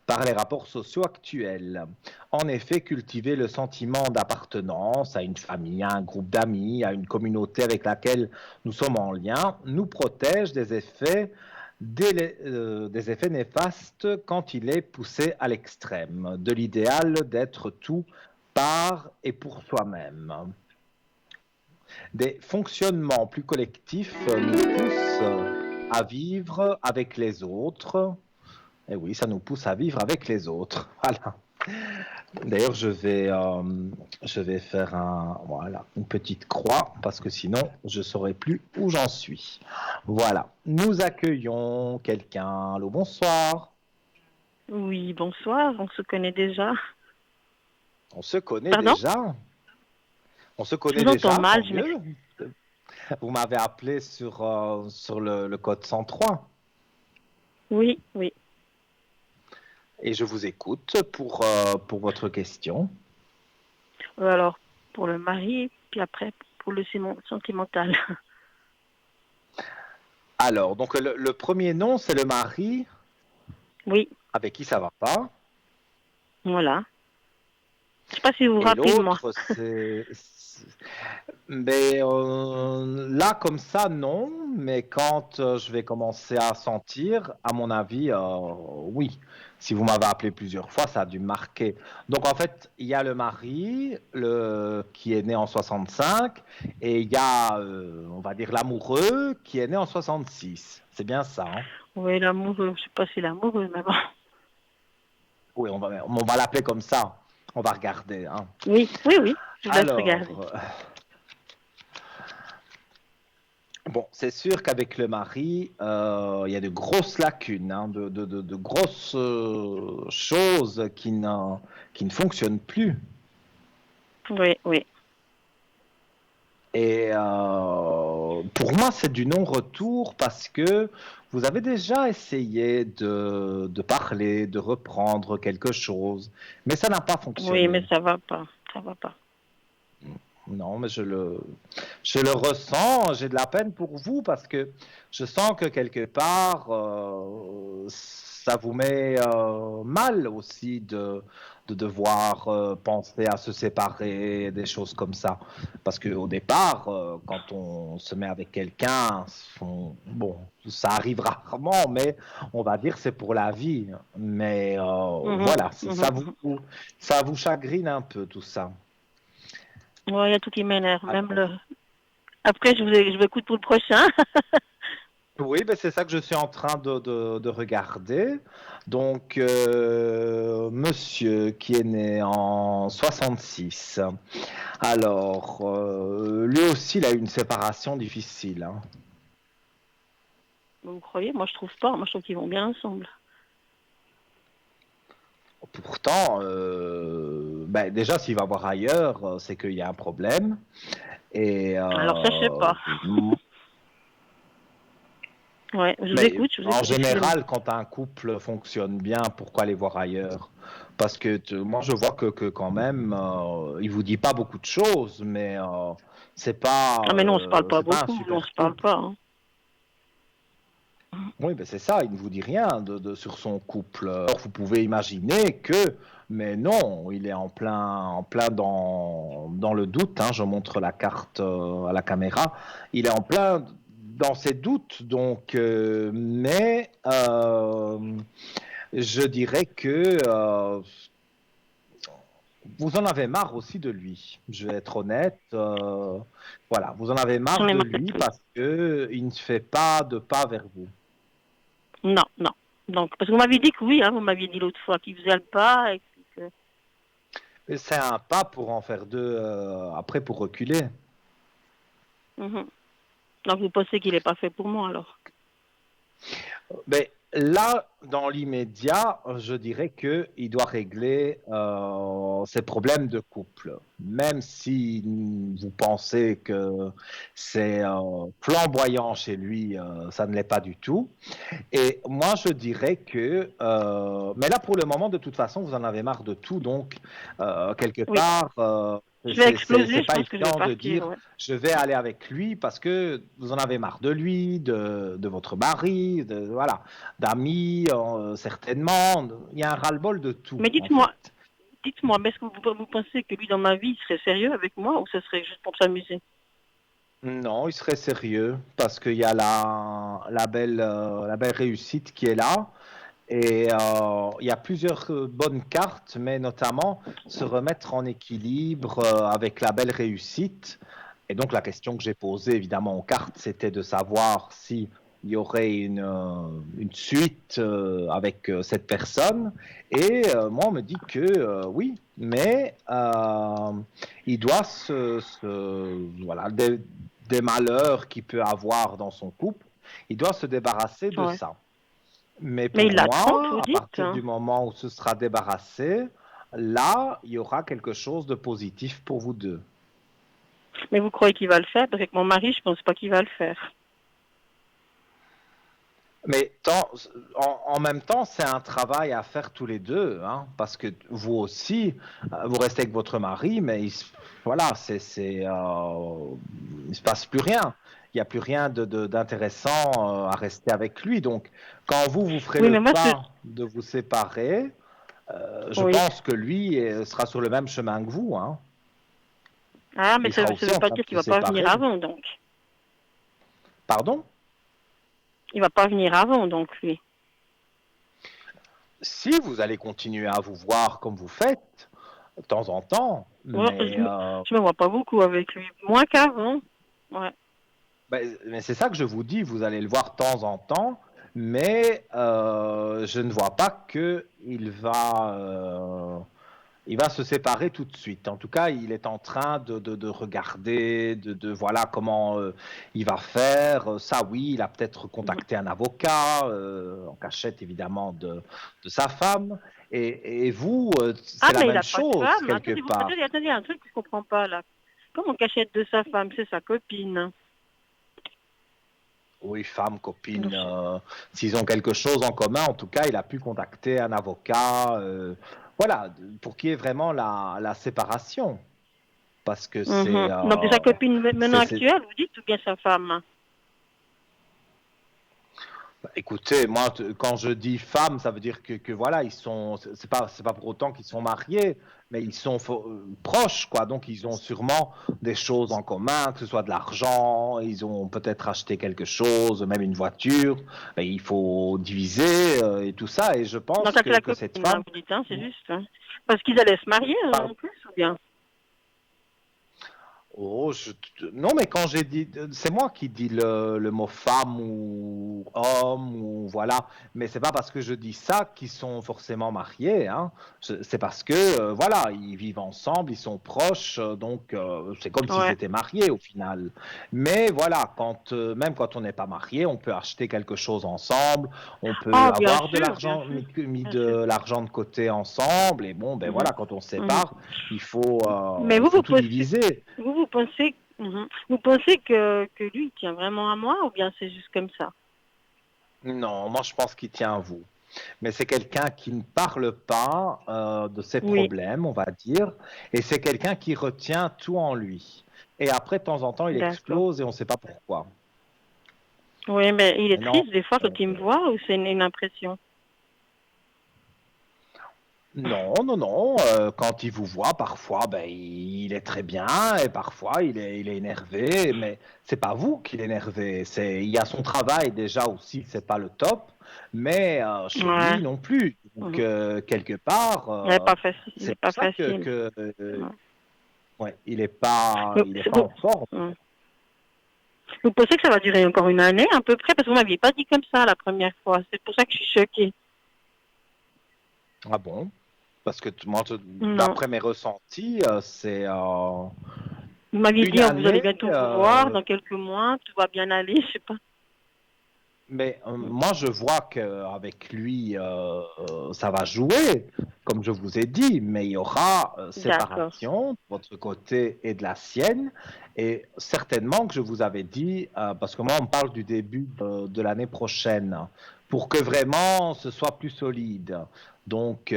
par les rapports sociaux actuels. En effet, cultiver le sentiment d'appartenance à une famille, à un groupe d'amis, à une communauté avec laquelle nous sommes en lien, nous protège des effets néfastes quand il est poussé à l'extrême, de l'idéal d'être tout par et pour soi-même. Des fonctionnements plus collectifs nous poussent à vivre avec les autres. Et oui, ça nous pousse à vivre avec les autres. Voilà. D'ailleurs, je vais faire une petite croix parce que sinon, je ne saurais plus où j'en suis. Voilà. Nous accueillons quelqu'un. Allô, bonsoir. Oui, bonsoir, on se connaît déjà. On se connaît Pardon? déjà. On se Je connaît vous déjà, entends mal, tant mieux. Vous m'avez appelé sur le code 103 Oui, oui. et je vous écoute pour votre question. Alors, pour le mari, puis après, pour le sentimental. Alors, donc le premier nom, c'est le mari Oui, avec qui ça va pas. voilà. Je sais pas si vous vous Et rappelez de moi. l'autre, mais là, comme ça, non. Mais quand je vais commencer à sentir, à mon avis, oui. Si vous m'avez appelé plusieurs fois, ça a dû me marquer. Donc, en fait, il y a le mari qui est né en 65 et il y a, on va dire, l'amoureux qui est né en 66. C'est bien ça, hein? Oui, l'amoureux, je sais pas si l'amoureux, mais bon. Oui, on va l'appeler comme ça. On va regarder, hein. Oui, oui, oui, je vous laisse regarder. Alors, bon, c'est sûr qu'avec le mari, il y a de grosses lacunes, hein, de grosses choses qui ne fonctionnent plus. Oui, oui. Et pour moi, c'est du non-retour parce que vous avez déjà essayé de parler, de reprendre quelque chose, mais ça n'a pas fonctionné. Oui, mais ça va pas, ça va pas. Non, mais je le ressens, j'ai de la peine pour vous parce que je sens que quelque part, ça vous met mal aussi de devoir penser à se séparer, des choses comme ça. Parce qu'au départ, quand on se met avec quelqu'un, bon, ça arrive rarement, mais on va dire c'est pour la vie. Mais Mhm, voilà, mhm. ça vous chagrine un peu tout ça. Ouais, il y a tout qui m'énerve. Même Alors, le. Après, je vous écoute pour le prochain. oui, ben c'est ça que je suis en train de regarder. Donc, monsieur qui est né en 66. Alors, lui aussi, il a eu une séparation difficile, hein. Vous croyez? Moi, je trouve pas. Moi, je trouve qu'ils vont bien ensemble. Pourtant, ben, déjà, s'il va voir ailleurs, c'est qu'il y a un problème. Et, Alors ça, je sais pas. Ouais, je vous mais écoute. en Excusez-moi. général, quand un couple fonctionne bien, pourquoi aller voir ailleurs? Parce que moi, je vois que quand même, il vous dit pas beaucoup de choses, mais Ah, mais non, on se parle pas c'est pas un beaucoup. On super se parle couple. pas. Hein. Oui, ben c'est ça, il ne vous dit rien sur son couple. Alors, vous pouvez imaginer que, mais non, il est en plein dans le doute, hein. Je montre la carte à la caméra. Il est en plein dans ses doutes, donc, mais je dirais que vous en avez marre aussi de lui. Je vais être honnête. Voilà, vous en avez marre J'en ai de marre de lui lui. parce que il ne fait pas de pas vers vous. Non, non. Donc, parce que vous m'aviez dit que oui, hein, vous m'aviez dit l'autre fois qu'il faisait le pas et que. Et c'est un pas pour en faire deux après pour reculer. Mhm. Donc, vous pensez qu'il n'est pas fait pour moi, alors? Mais là, dans l'immédiat, je dirais que il doit régler ses problèmes de couple. Même si vous pensez que c'est flamboyant chez lui, ça ne l'est pas du tout. Et moi, je dirais que, mais là, pour le moment, de toute façon, vous en avez marre de tout, donc quelque Oui. part, Je vais exploser, c'est je pas pense que je vais évident de partir, dire ouais. je vais aller avec lui parce que vous en avez marre de lui, de votre mari, voilà, d'amis, certainement. Il y a un ras-le-bol de tout, Mais en fait. dites-moi, mais est-ce que vous pensez que lui, dans ma vie, il serait sérieux avec moi ou ce serait juste pour s'amuser? Non, il serait sérieux parce qu'il y a la belle réussite qui est là. Et il y a plusieurs bonnes cartes, mais notamment se remettre en équilibre avec la belle réussite. Et donc la question que j'ai posée évidemment aux cartes, c'était de savoir si il y aurait une suite avec cette personne. Et moi, on me dit que oui, mais il doit voilà, des malheurs qu'il peut avoir dans son couple, il doit se débarrasser de Ouais. ça. Mais Mais pour il l'a 30, moi, vous à dites? partir Hein. du moment où ce sera débarrassé, là, il y aura quelque chose de positif pour vous deux. Mais vous croyez qu'il va le faire? Parce que mon mari, je pense pas qu'il va le faire. Mais en même temps, c'est un travail à faire tous les deux, hein, parce que vous aussi, vous restez avec votre mari, mais voilà, il se passe plus rien. Il n'y a plus rien d'intéressant à rester avec lui. Donc, quand vous ferez Oui, le mais moi, pas de vous séparer, je oui. pense que lui sera sur le même chemin que vous, hein. Ah, mais Il ça sera ne aussi veut en pas train de dire qu'il se va pas venir séparer. avant, donc. Pardon? Il va pas venir avant, donc, lui. Si vous allez continuer à vous voir comme vous faites, de temps en temps, Ouais, mais, je me vois pas beaucoup avec lui. Moins qu'avant. Ouais. mais c'est ça que je vous dis, vous allez le voir de temps en temps, mais je ne vois pas que il va se séparer tout de suite. En tout cas, il est en train de regarder, voilà comment il va faire. Ça, oui, il a peut-être Mhm. contacté un avocat, en cachette évidemment de sa femme. Et vous, Ah, c'est la mais il même a pas de chose femme. quelque part. Attendez, un truc que je comprends pas, là. Comment on cachette de sa femme? C'est sa copine. Oui, femme, copine, Donc, s'ils ont quelque chose en commun, en tout cas, il a pu contacter un avocat, voilà, pour qu'il y ait vraiment la séparation. Parce que mhm. Donc, c'est sa copine maintenant c'est- actuelle, vous dites, ou bien sa femme? Écoutez, moi, quand je dis femmes, ça veut dire que voilà, ils sont, c'est pas pour autant qu'ils sont mariés, mais ils sont proches, quoi. Donc, ils ont sûrement des choses en commun, que ce soit de l'argent, ils ont peut-être acheté quelque chose, même une voiture. Ben, il faut diviser et tout ça. Et je Donc, pense avec la que cette copine, là, femme, vous dites, hein, c'est juste. Hein. Parce qu'ils allaient se marier en plus, ou bien? oh, non, mais quand j'ai dit, c'est moi qui dis le mot femme ou homme ou voilà, mais c'est pas parce que je dis ça qu'ils sont forcément mariés, hein. C'est parce que voilà, ils vivent ensemble, ils sont proches, donc c'est comme s'ils Ouais. étaient mariés au final. Mais voilà, même quand on n'est pas marié, on peut acheter quelque chose ensemble, on peut Ah, avoir de bien l'argent, sûr, mis bien sûr. de l'argent de côté ensemble, et bon, ben Mhm, voilà, quand on se mhm. sépare, Mais il vous, faut tout diviser. vous pensez, vous pensez que lui, il tient vraiment à moi, ou bien c'est juste comme ça? Non, moi je pense qu'il tient à vous. Mais c'est quelqu'un qui ne parle pas de ses Oui, problèmes, on va dire, et c'est quelqu'un qui retient tout en lui. Et après, de temps en temps, il d'accord. explose et on ne sait pas pourquoi. Oui, mais il est Mais non, triste des fois euh, quand il me voit, ou c'est une impression? non, non, non. Quand il vous voit, parfois, ben, il est très bien et parfois, il est énervé. Mais c'est pas vous qui l'énervez. Il y a son travail déjà aussi, c'est pas le top. Mais chez Ouais. lui non plus. Donc, Mhm. quelque part, Il n'est pas facile. Il c'est est pour pas ça facile. Ouais. ouais, Vous, il est pas en forme. hum. Vous pensez que ça va durer encore une année à peu près? Parce que vous m'aviez pas dit comme ça la première fois. C'est pour ça que je suis choquée. Ah bon? Parce que moi, Non. d'après mes ressentis, c'est Vous m'aviez une dit, oh, vous allez année. bientôt vous voir dans quelques mois, tout va bien aller, je sais pas. Mais moi, je vois qu'avec lui, ça va jouer, comme je vous ai dit, mais il y aura D'accord. séparation de votre côté et de la sienne. Et certainement que je vous avais dit, parce que moi, on me parle du début de l'année prochaine, pour que vraiment ce soit plus solide. Donc,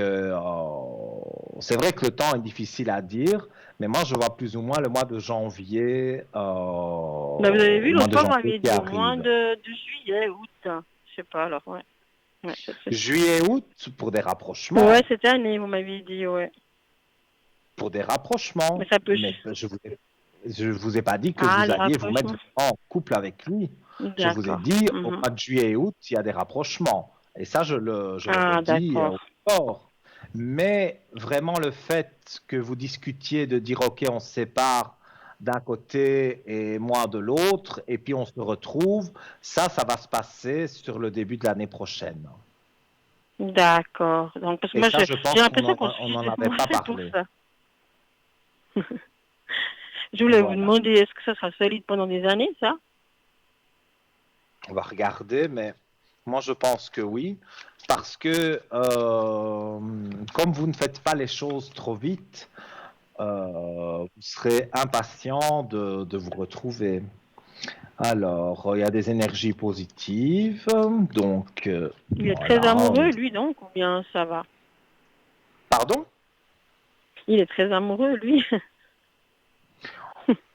c'est vrai que le temps est difficile à dire, mais moi, je vois plus ou moins le mois de janvier, Ben, vous avez vu, le mois l'autre de fois, vous janvier m'aviez qui dit au moins arrive. de juillet, août. Je sais pas, alors, ouais. Ouais, c'est ça. Juillet, août, pour des Ouais, rapprochements. cette année, vous m'aviez dit, ouais. Pour des Mais rapprochements. ça peut... Mais je vous ai pas dit que Ah, vous les alliez vous mettre rapprochements. en couple avec lui. Je vous ai D'accord. dit, au Mhm. mois de juillet et août, il y a des rapprochements. Et ça, je le Ah, redis d'accord. fort. Mais vraiment, le fait que vous discutiez de dire, OK, on se sépare d'un côté et moi de l'autre, et puis on se retrouve, ça va se passer sur le début de l'année prochaine. D'accord. Donc, parce que Et moi, ça, je j'ai pense qu'on l'impression qu'on se on fiche n'en de avait moi, pas c'est pour parlé. ça. Je voulais vous Voilà. demander, est-ce que ça sera solide pendant des années, ça? On va regarder, mais moi je pense que oui, parce que comme vous ne faites pas les choses trop vite, vous serez impatient de vous retrouver. Alors, il y a des énergies positives, donc Il est très voilà. amoureux, lui, donc, ou bien ça va? Pardon? Il est très amoureux, lui.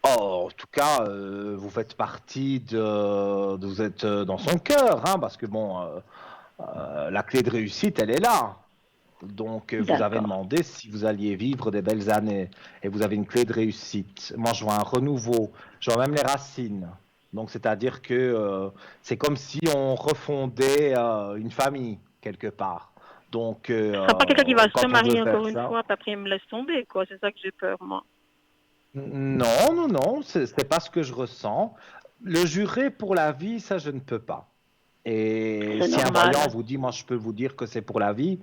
Oh, en tout cas, vous faites partie vous êtes dans son cœur, hein, parce que bon, la clé de réussite, elle est là. Donc, vous avez D'accord. demandé si vous alliez vivre des belles années et vous avez une clé de réussite. Moi, je vois un renouveau, je vois même les racines. Donc, c'est-à-dire que c'est comme si on refondait une famille quelque part. Donc, Ce sera pas quelqu'un qui va se quand on veut marier faire encore une ça, fois, puis après il me laisse tomber, quoi. C'est ça que j'ai peur, moi. non, non, non, c'est pas ce que je ressens. Le jurer pour la vie, ça, je ne peux pas. Et C'est si un voyant normal. vous dit, moi, je peux vous dire que c'est pour la vie,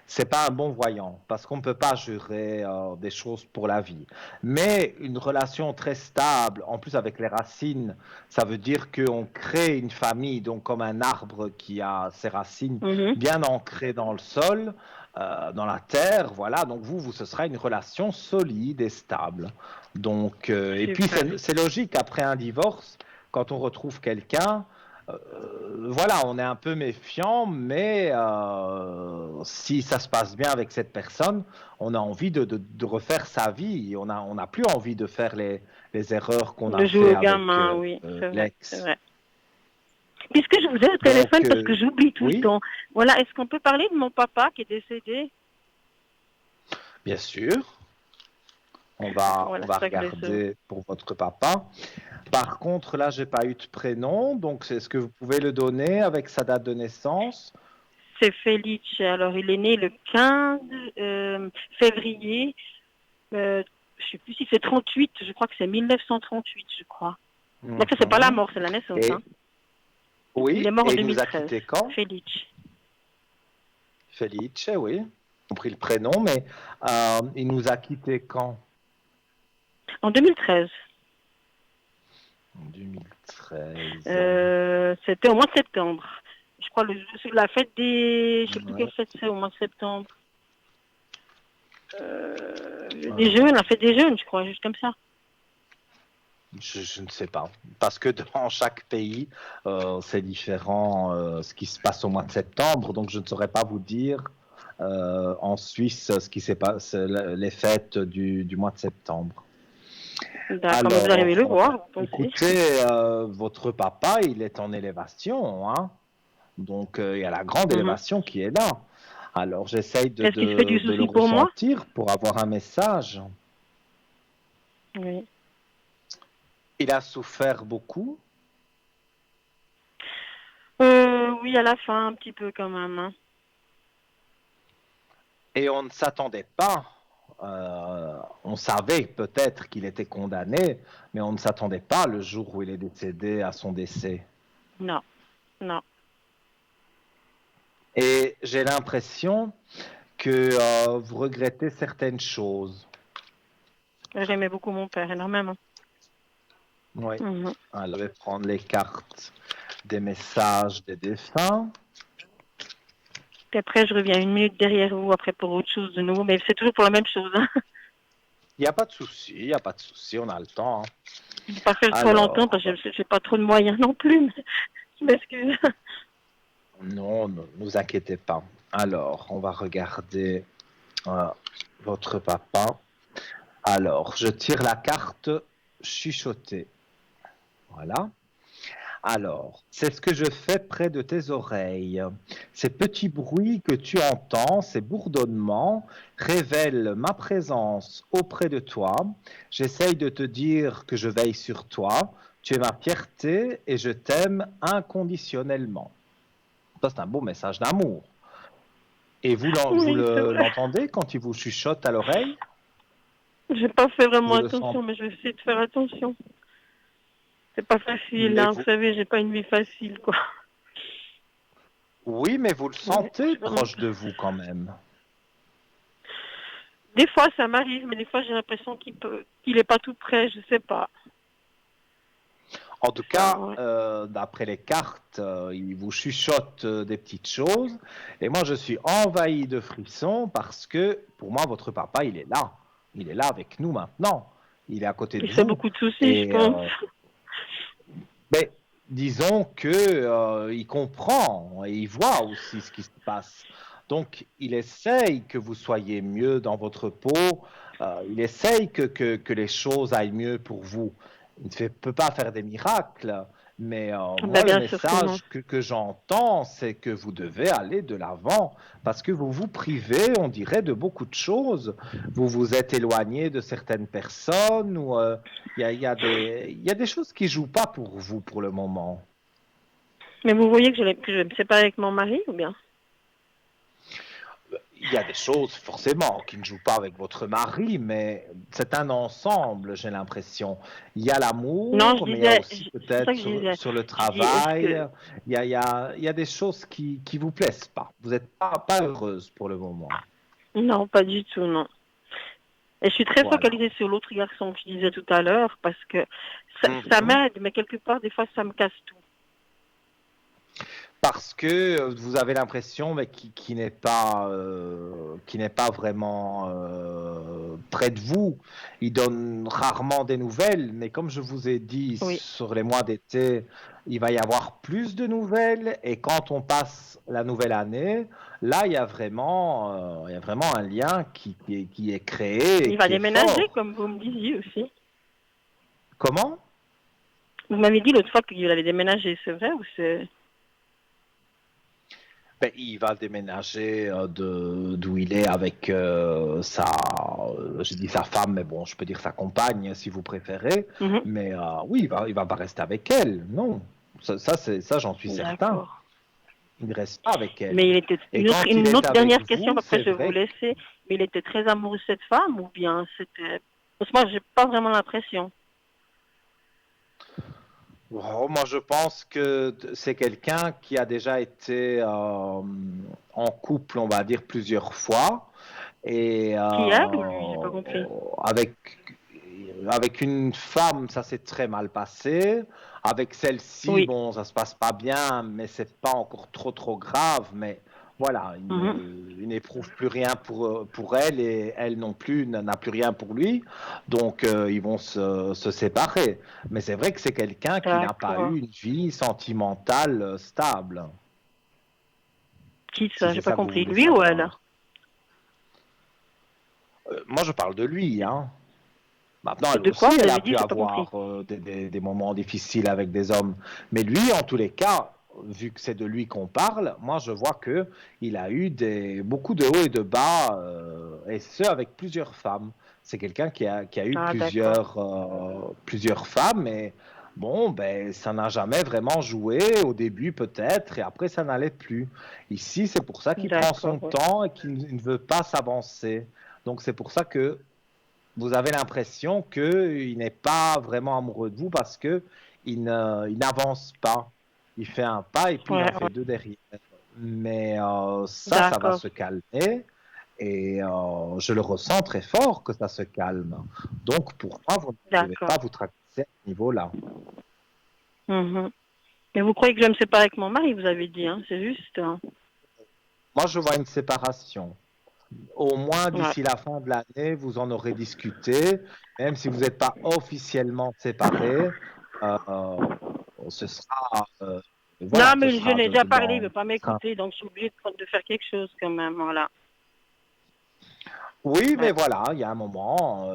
c'est pas un bon voyant parce qu'on ne peut pas jurer des choses pour la vie. Mais une relation très stable, en plus avec les racines, ça veut dire qu'on crée une famille, donc comme un arbre qui a ses racines Mhm. bien ancrées dans le sol, dans la terre, voilà. Donc ce sera une relation solide et stable. Donc, et puis Super. c'est logique après un divorce, quand on retrouve quelqu'un. Voilà, on est un peu méfiant, mais si ça se passe bien avec cette personne, on a envie de refaire sa vie. On n'a plus envie de faire les erreurs qu'on De a jouer fait au avec gamin, oui, c'est vrai, c'est l'ex. vrai. Puisque je vous ai au téléphone, parce que j'oublie tout oui. le temps. Voilà, est-ce qu'on peut parler de mon papa qui est décédé? Bien sûr. On va Voilà, c'est ça que je voulais savoir. regarder pour votre papa. Par contre, là, j'ai pas eu de prénom, donc est-ce que vous pouvez le donner avec sa date de naissance? C'est Felice. Alors, il est né le 15 février. Je sais plus si c'est 38. Je crois que c'est 1938, je crois. Donc, ça, c'est pas la mort, c'est la naissance. Et, Hein. oui, Il est mort en et il nous a 2013. quitté quand? Felice. Felice, oui. On pris le prénom, mais il nous a quitté quand? En 2013. En 2013. C'était au mois de septembre. Je crois la fête des... Je sais plus quelle fête c'est au mois de septembre. Des jeunes, la fête des jeunes, je crois, juste comme ça. Je ne sais pas. Parce que dans chaque pays, c'est différent ce qui se passe au mois de septembre. Donc, je ne saurais pas vous dire en Suisse ce qui s'est passé, les fêtes du mois de septembre. D'accord, mais vous arrivez le voir, vous pensez? Écoutez, votre papa, il est en élévation. Hein. Donc, il y a la grande élévation qui est là. Alors, j'essaye de le ressentir pour avoir un message. Oui. Il a souffert beaucoup? Oui, à la fin, un petit peu quand même. Hein. Et on ne s'attendait pas. On savait peut-être qu'il était condamné, mais on ne s'attendait pas le jour où il est décédé à son décès. Non, non. Et j'ai l'impression que vous regrettez certaines choses. J'aimais beaucoup mon père, énormément. Oui. Alors, je vais prendre les cartes des messages des défunts. Puis après, je reviens une minute derrière vous, après pour autre chose de nouveau, mais c'est toujours pour la même chose. Hein. Il n'y a pas de souci, il n'y a pas de souci, on a le temps. Hein. Je ne vais pas faire trop longtemps parce que je n'ai pas trop de moyens non plus. Mais je m'excuse. Non, ne vous inquiétez pas. Alors, on va regarder votre papa. Alors, je tire la carte chuchotée. Voilà. Alors, c'est ce que je fais près de tes oreilles. Ces petits bruits que tu entends, ces bourdonnements, révèlent ma présence auprès de toi. J'essaye de te dire que je veille sur toi. Tu es ma fierté et je t'aime inconditionnellement. Ça, c'est un beau message d'amour. Et vous l'entendez quand il vous chuchote à l'oreille? J'ai pas fait vraiment attention, mais je vais essayer de faire attention. C'est pas facile, hein, vous savez, j'ai pas une vie facile, quoi. Oui, mais vous le sentez proche de vous quand même. Des fois, ça m'arrive, mais des fois, j'ai l'impression qu'il est pas tout près, je sais pas. En tout cas, d'après les cartes, il vous chuchote des petites choses. Et moi, je suis envahi de frissons parce que, pour moi, votre papa, il est là. Il est là avec nous maintenant. Il est à côté de vous. Il fait beaucoup de soucis, je pense. Mais disons que il comprend et il voit aussi ce qui se passe. Donc, il essaye que vous soyez mieux dans votre peau. Il essaye que les choses aillent mieux pour vous. Il ne peut pas faire des miracles, mais moi, le message que j'entends, c'est que vous devez aller de l'avant parce que vous vous privez, on dirait, de beaucoup de choses. Vous vous êtes éloigné de certaines personnes ou il y a des choses qui jouent pas pour vous pour le moment. Mais vous voyez que je vais me séparer avec mon mari ou bien? Il y a des choses forcément qui ne jouent pas avec votre mari, mais c'est un ensemble, j'ai l'impression. Il y a l'amour, mais il y a aussi peut-être sur le travail. Il y a des choses qui vous plaisent pas. Vous n'êtes pas heureuse pour le moment. Non, pas du tout, non. Et je suis très focalisée sur l'autre garçon que je disais tout à l'heure parce que ça m'aide, mais quelque part, des fois, ça me casse tout. Parce que vous avez l'impression qu'il n'est pas vraiment près de vous. Il donne rarement des nouvelles, mais comme je vous ai dit, sur les mois d'été, il va y avoir plus de nouvelles. Et quand on passe la nouvelle année, là, il y a vraiment un lien qui est créé. Il va déménager, comme vous me disiez aussi. Comment? Vous m'avez dit l'autre fois qu'il allait déménager, c'est vrai ou c'est... Ben, il va déménager d'où il est avec je dis sa femme, mais bon, je peux dire sa compagne si vous préférez. Mhm. Mais oui, il va pas rester avec elle, non. Ça, j'en suis certain. D'accord. Il ne reste pas avec elle. Mais il était Et quand il une est autre avec dernière question, vous, après c'est je vais vous vrai. laisser. Mais il était très amoureux de cette femme ou bien c'était... Parce que moi, j'ai pas vraiment l'impression. Oh, moi, je pense que c'est quelqu'un qui a déjà été en couple, on va dire, plusieurs fois. Et Qui elle ou lui? J'ai pas compris. avec, avec une femme, ça s'est très mal passé. Avec celle-ci, Oui. bon, ça se passe pas bien, mais c'est pas encore trop grave. Mais voilà, Mhm. il n'éprouve plus rien pour elle et elle non plus n'a plus rien pour lui. Donc, ils vont se séparer. Mais c'est vrai que c'est quelqu'un qui n'a pas D'accord. eu une vie sentimentale stable, Qui si ça? c'est J'ai pas ça que vous compris. voulez Lui ou elle? savoir. Moi, je parle de lui, hein. Maintenant, elle De quoi? aussi, Vous elle a avez dit, pu j'ai pas compris. avoir des moments difficiles avec des hommes. Mais lui, en tous les cas, vu que c'est de lui qu'on parle, moi, je vois que il a eu beaucoup de hauts et de bas, et ce, avec plusieurs femmes. C'est quelqu'un qui a eu Ah, d'accord. plusieurs femmes, et bon, ben, ça n'a jamais vraiment joué, au début peut-être, et après, ça n'allait plus. Ici, c'est pour ça qu'il prend D'accord, son ouais. temps et qu'il ne veut pas s'avancer. Donc, c'est pour ça que vous avez l'impression qu'il n'est pas vraiment amoureux de vous parce que il n'avance pas. Il fait un pas et puis il Ouais, en ouais. fait deux derrière. Mais ça va D'accord. se calmer et je le ressens très fort que ça se calme. Donc pour moi, vous ne devez pas D'accord. vous tracasser à ce niveau-là. Mhm. Mais vous croyez que je vais me séparer avec mon mari, vous avez dit, hein? C'est juste, hein? Moi, je vois une séparation. Au moins Ouais. d'ici la fin de l'année, vous en aurez discuté, même si vous n'êtes pas officiellement séparés. euh, ce sera, Non, voilà, ce mais je sera n'ai déjà parlé, il ne dans. veut pas m'écouter, donc je suis obligée de faire quelque chose quand même, voilà. Oui, mais Ouais. voilà, il y a un moment,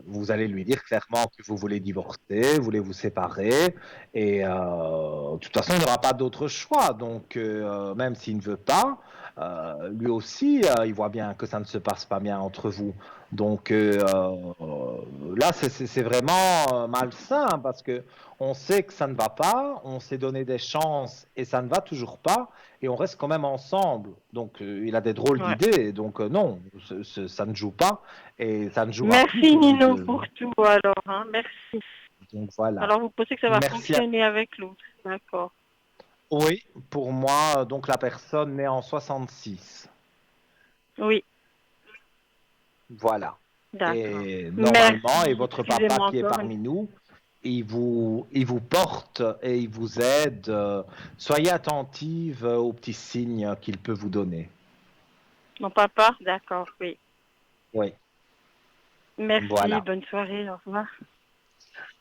vous allez lui dire clairement que vous voulez divorcer, vous voulez vous séparer, et de toute façon, il n'y aura pas d'autre choix. Donc, même s'il ne veut pas, lui aussi, il voit bien que ça ne se passe pas bien entre vous. Donc, là, c'est vraiment malsain parce que on sait que ça ne va pas, on s'est donné des chances et ça ne va toujours pas et on reste quand même ensemble. Donc, il a des drôles Ouais. d'idées. Donc, non, ça ne joue pas et ça ne jouera plus Merci pour vous Nino deux. pour tout, alors, hein? Merci. Donc, voilà. Alors, vous pensez que ça va Merci à fonctionner avec l'autre? D'accord. Oui, pour moi, donc la personne née en 66. Oui, Voilà. d'accord. Et normalement, et Merci. votre papa Excusez-moi qui est encore une parmi nous, il vous porte et il vous aide. Soyez attentive aux petits signes qu'il peut vous donner. Mon papa? D'accord, oui. Oui, Merci, voilà. bonne soirée, au revoir.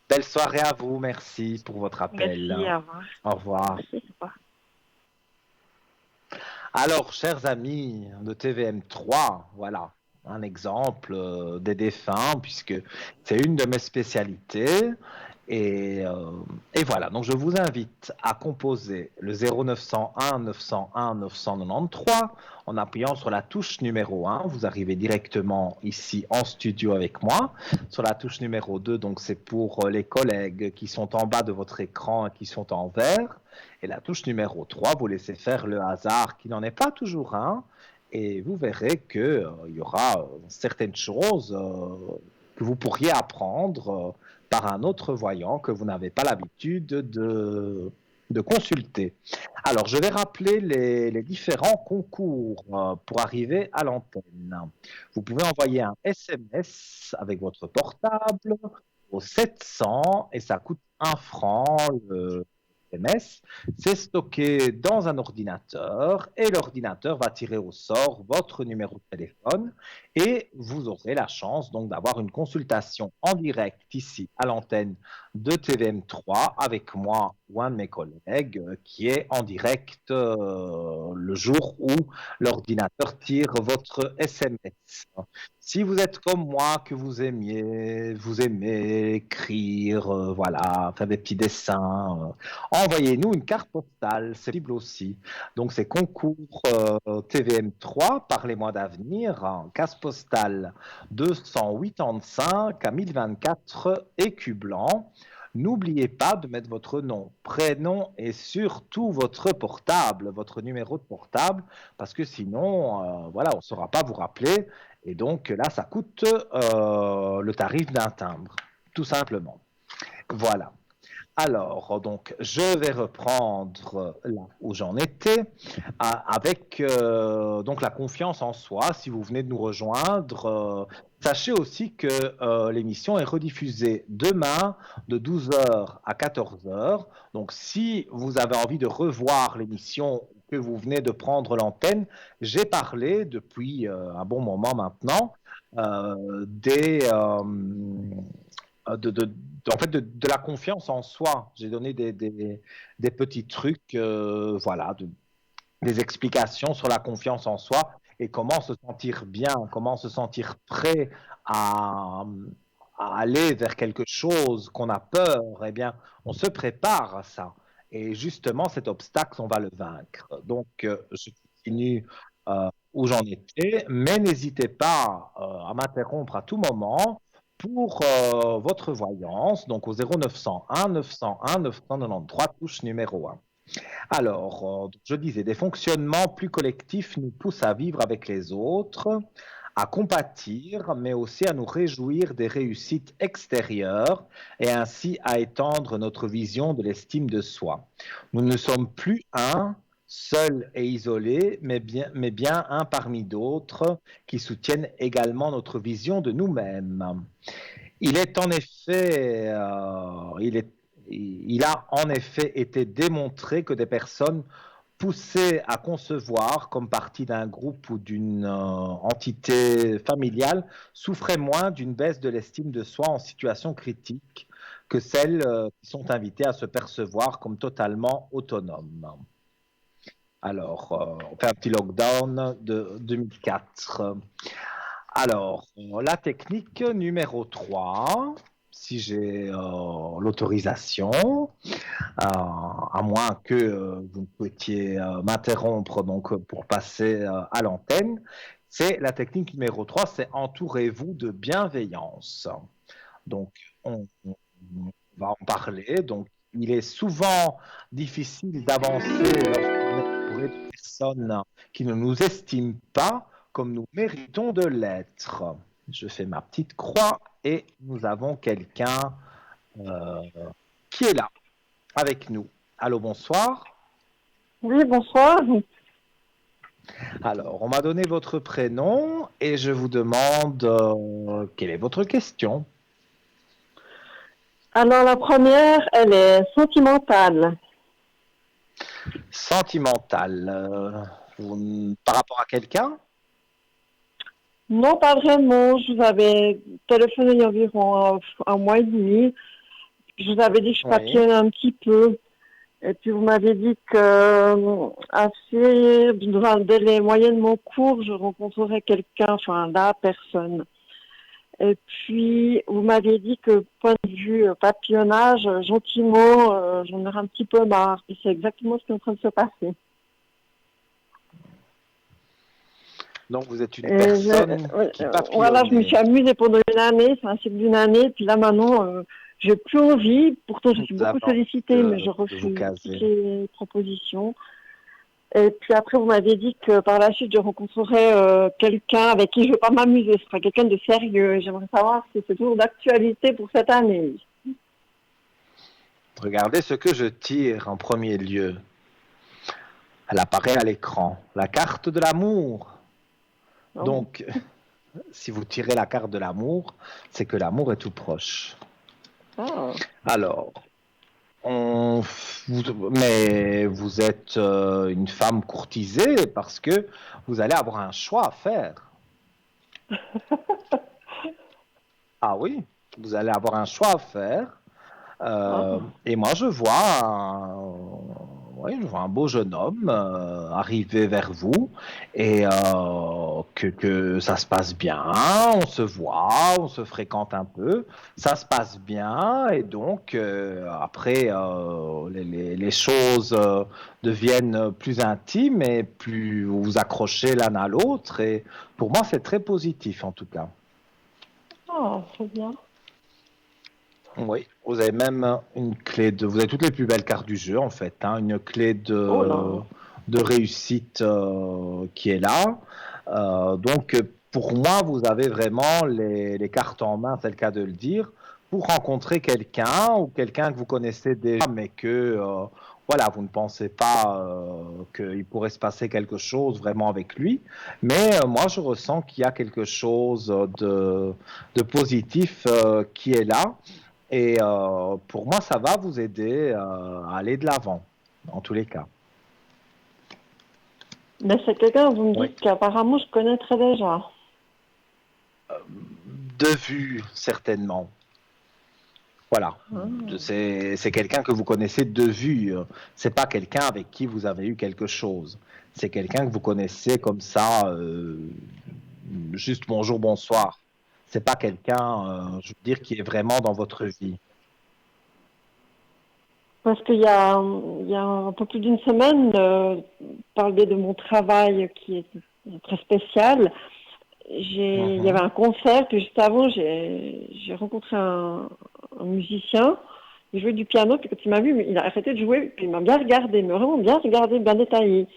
Belle soirée à vous. Merci pour votre appel. Merci, au revoir. Au revoir. Merci, au revoir. Alors, chers amis de TVM3, voilà un exemple des défunts, puisque c'est une de mes spécialités. Et voilà, donc je vous invite à composer le 0901 901 993 en appuyant sur la touche numéro 1. Vous arrivez directement ici en studio avec moi. Sur la touche numéro 2, donc c'est pour les collègues qui sont en bas de votre écran et qui sont en vert. Et la touche numéro 3, vous laissez faire le hasard qui n'en est pas toujours un. Et vous verrez qu'il y aura certaines choses que vous pourriez apprendre par un autre voyant que vous n'avez pas l'habitude de consulter. Alors, je vais rappeler les différents concours pour arriver à l'antenne. Vous pouvez envoyer un SMS avec votre portable au 700 et ça coûte 1 franc le SMS. C'est stocké dans un ordinateur et l'ordinateur va tirer au sort votre numéro de téléphone et vous aurez la chance donc d'avoir une consultation en direct ici à l'antenne de TVM3 avec moi ou un de mes collègues qui est en direct le jour où l'ordinateur tire votre SMS. Si vous êtes comme moi, que vous aimez écrire, voilà, faire des petits dessins, envoyez-nous une carte postale, c'est possible aussi. Donc c'est concours TVM3, parlez-moi d'avenir, hein, case postale 285 à 1024 écus blancs. N'oubliez pas de mettre votre nom, prénom et surtout votre portable, votre numéro de portable, parce que sinon, voilà, on ne saura pas vous rappeler. Et donc là, ça coûte le tarif d'un timbre, tout simplement. Voilà. Alors, donc, je vais reprendre là où j'en étais avec donc la confiance en soi. Si vous venez de nous rejoindre, sachez aussi que l'émission est rediffusée demain de 12 heures à 14 heures. Donc, si vous avez envie de revoir l'émission que vous venez de prendre l'antenne, j'ai parlé depuis un bon moment maintenant en fait, de la confiance en soi. J'ai donné des petits trucs, voilà, des explications sur la confiance en soi et comment se sentir bien, comment se sentir prêt à, à aller vers quelque chose qu'on a peur. Eh bien, on se prépare à ça. Et justement, cet obstacle, on va le vaincre. Donc, je continue où j'en étais, mais n'hésitez pas à m'interrompre à tout moment pour votre voyance, donc au 0901 901 993, touche numéro 1. Alors, je disais, des fonctionnements plus collectifs nous poussent à vivre avec les autres, à compatir, mais aussi à nous réjouir des réussites extérieures et ainsi à étendre notre vision de l'estime de soi. Nous ne sommes plus un, seul et isolé, mais bien un parmi d'autres qui soutiennent également notre vision de nous-mêmes. Il est en effet, il a en effet été démontré que des personnes poussées à concevoir comme partie d'un groupe ou d'une entité familiale souffraient moins d'une baisse de l'estime de soi en situation critique que celles qui sont invitées à se percevoir comme totalement autonomes. Alors, on fait un petit lockdown de 2004. Alors, la technique numéro 3, si j'ai l'autorisation, à moins que vous ne souhaitiez m'interrompre donc, pour passer à l'antenne, c'est la technique numéro 3, c'est entourez-vous de bienveillance. Donc, on va en parler. Donc, il est souvent difficile d'avancer lorsqu'on est entouré de personnes qui ne nous estiment pas comme nous méritons de l'être. Je fais ma petite croix et nous avons quelqu'un qui est là avec nous. Allô, bonsoir. Oui, bonsoir. Alors, on m'a donné votre prénom et je vous demande quelle est votre question. Alors, la première, elle est sentimentale. Sentimentale. Par rapport à quelqu'un? Non, pas vraiment. Je vous avais téléphoné il y a environ un mois et demi. Je vous avais dit que je papillonnais un petit peu. Et puis, vous m'avez dit que dans un délai moyennement court, je rencontrerais quelqu'un, enfin, la personne. Et puis, vous m'avez dit que, point de vue papillonnage, gentiment, j'en aurais un petit peu marre. Et c'est exactement ce qui est en train de se passer. Donc, vous êtes une personne qui papillonne. Voilà, je me suis amusée pendant une année, c'est un cycle d'une année. Puis là, maintenant, j'ai plus envie. Pourtant, je suis beaucoup sollicitée, mais je refuse toutes les propositions. Et puis après, vous m'avez dit que par la suite, je rencontrerais quelqu'un avec qui je ne vais pas m'amuser. Ce sera quelqu'un de sérieux. Et j'aimerais savoir si c'est toujours d'actualité pour cette année. Regardez ce que je tire en premier lieu. Elle apparaît à l'écran. La carte de l'amour. Oh. Donc, si vous tirez la carte de l'amour, c'est que l'amour est tout proche. Oh. Alors, mais vous êtes une femme courtisée parce que vous allez avoir un choix à faire. Ah oui, vous allez avoir un choix à faire. Ah, Et moi, oui, je vois un beau jeune homme arriver vers vous et que ça se passe bien, on se voit, on se fréquente un peu, ça se passe bien et donc après les choses deviennent plus intimes et plus vous vous accrochez l'un à l'autre et pour moi, c'est très positif en tout cas. très bien. Oui, vous avez même une clé de. Vous avez toutes les plus belles cartes du jeu en fait, hein, une clé Oh là. de réussite qui est là. Donc pour moi, vous avez vraiment les cartes en main, c'est le cas de le dire, pour rencontrer quelqu'un ou quelqu'un que vous connaissez déjà, mais que voilà, vous ne pensez pas qu'il pourrait se passer quelque chose vraiment avec lui. Mais moi, je ressens qu'il y a quelque chose de positif qui est là. Et pour moi, ça va vous aider à aller de l'avant, en tous les cas. Mais c'est quelqu'un, vous me Oui. dites qu'apparemment je connaîtrais déjà. De vue, certainement. Voilà. Ah. C'est quelqu'un que vous connaissez de vue. C'est pas quelqu'un avec qui vous avez eu quelque chose. C'est quelqu'un que vous connaissez comme ça, juste bonjour, bonsoir. C'est pas quelqu'un, je veux dire, qui est vraiment dans votre vie. Parce il y a un peu plus d'une semaine, par le biais de mon travail qui est très spécial, il y avait Mhm. un concert, puis juste avant, j'ai rencontré un musicien, il jouait du piano, puis quand il m'a vu, il a arrêté de jouer, puis il m'a bien regardé, mais vraiment bien regardé, bien détaillé.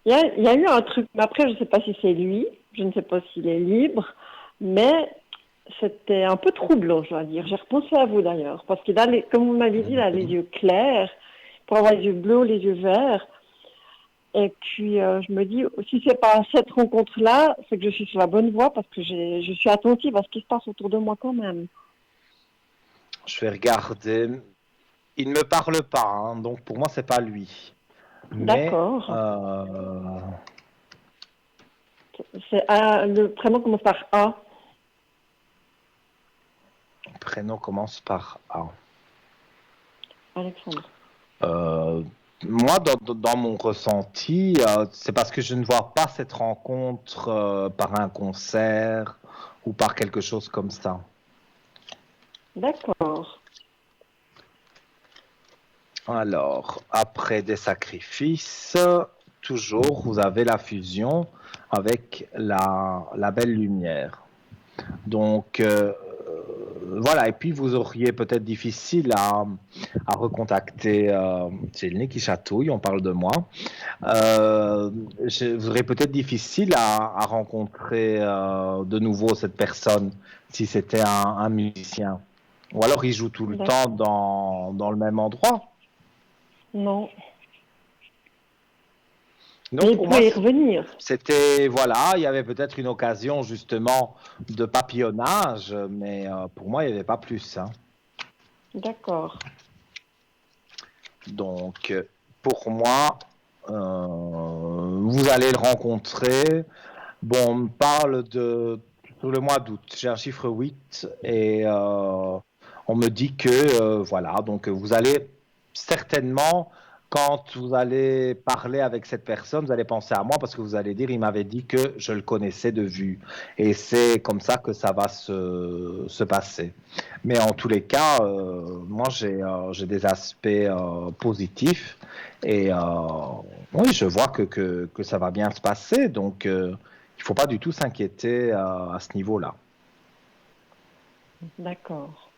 Il y a eu un truc, mais après, je ne sais pas si c'est lui, je ne sais pas s'il est libre, mais c'était un peu troublant, je dois dire. J'ai repensé à vous d'ailleurs, parce qu'il a, comme vous m'avez dit, il a les yeux clairs, pour avoir les yeux bleus ou les yeux verts. Et puis, je me dis, si c'est pas cette rencontre-là, c'est que je suis sur la bonne voie, parce que je suis attentive à ce qui se passe autour de moi quand même. Je vais regarder. Il ne me parle pas, hein, donc pour moi, c'est pas lui. Mais D'accord. Le prénom commence par A, le prénom commence par A. Alexandre. Euh, Moi, dans mon ressenti, c'est parce que je ne vois pas cette rencontre par un concert ou par quelque chose comme ça. D'accord. Alors, après des sacrifices, toujours, vous avez la fusion avec la belle lumière. Donc, voilà, et puis vous auriez peut-être difficile à recontacter, c'est le nez qui chatouille, on parle de moi. Vous aurez peut-être difficile à rencontrer de nouveau cette personne si c'était un musicien. Ou alors il joue tout le temps D'accord. dans le même endroit. Non. Mais Donc il pour moi, pourrait y revenir. c'était, voilà, il y avait peut-être une occasion justement de papillonnage, mais pour moi, il n'y avait pas plus, hein. D'accord. Donc, pour moi, vous allez le rencontrer. Bon, on me parle de sur le mois d'août. J'ai un chiffre 8 et on me dit que, voilà, donc vous allez certainement, quand vous allez parler avec cette personne, vous allez penser à moi parce que vous allez dire, il m'avait dit que je le connaissais de vue. Et c'est comme ça que ça va se passer. Mais en tous les cas, moi, j'ai des aspects positifs et oui, je vois que ça va bien se passer. Donc, il ne faut pas du tout s'inquiéter à ce niveau-là. D'accord.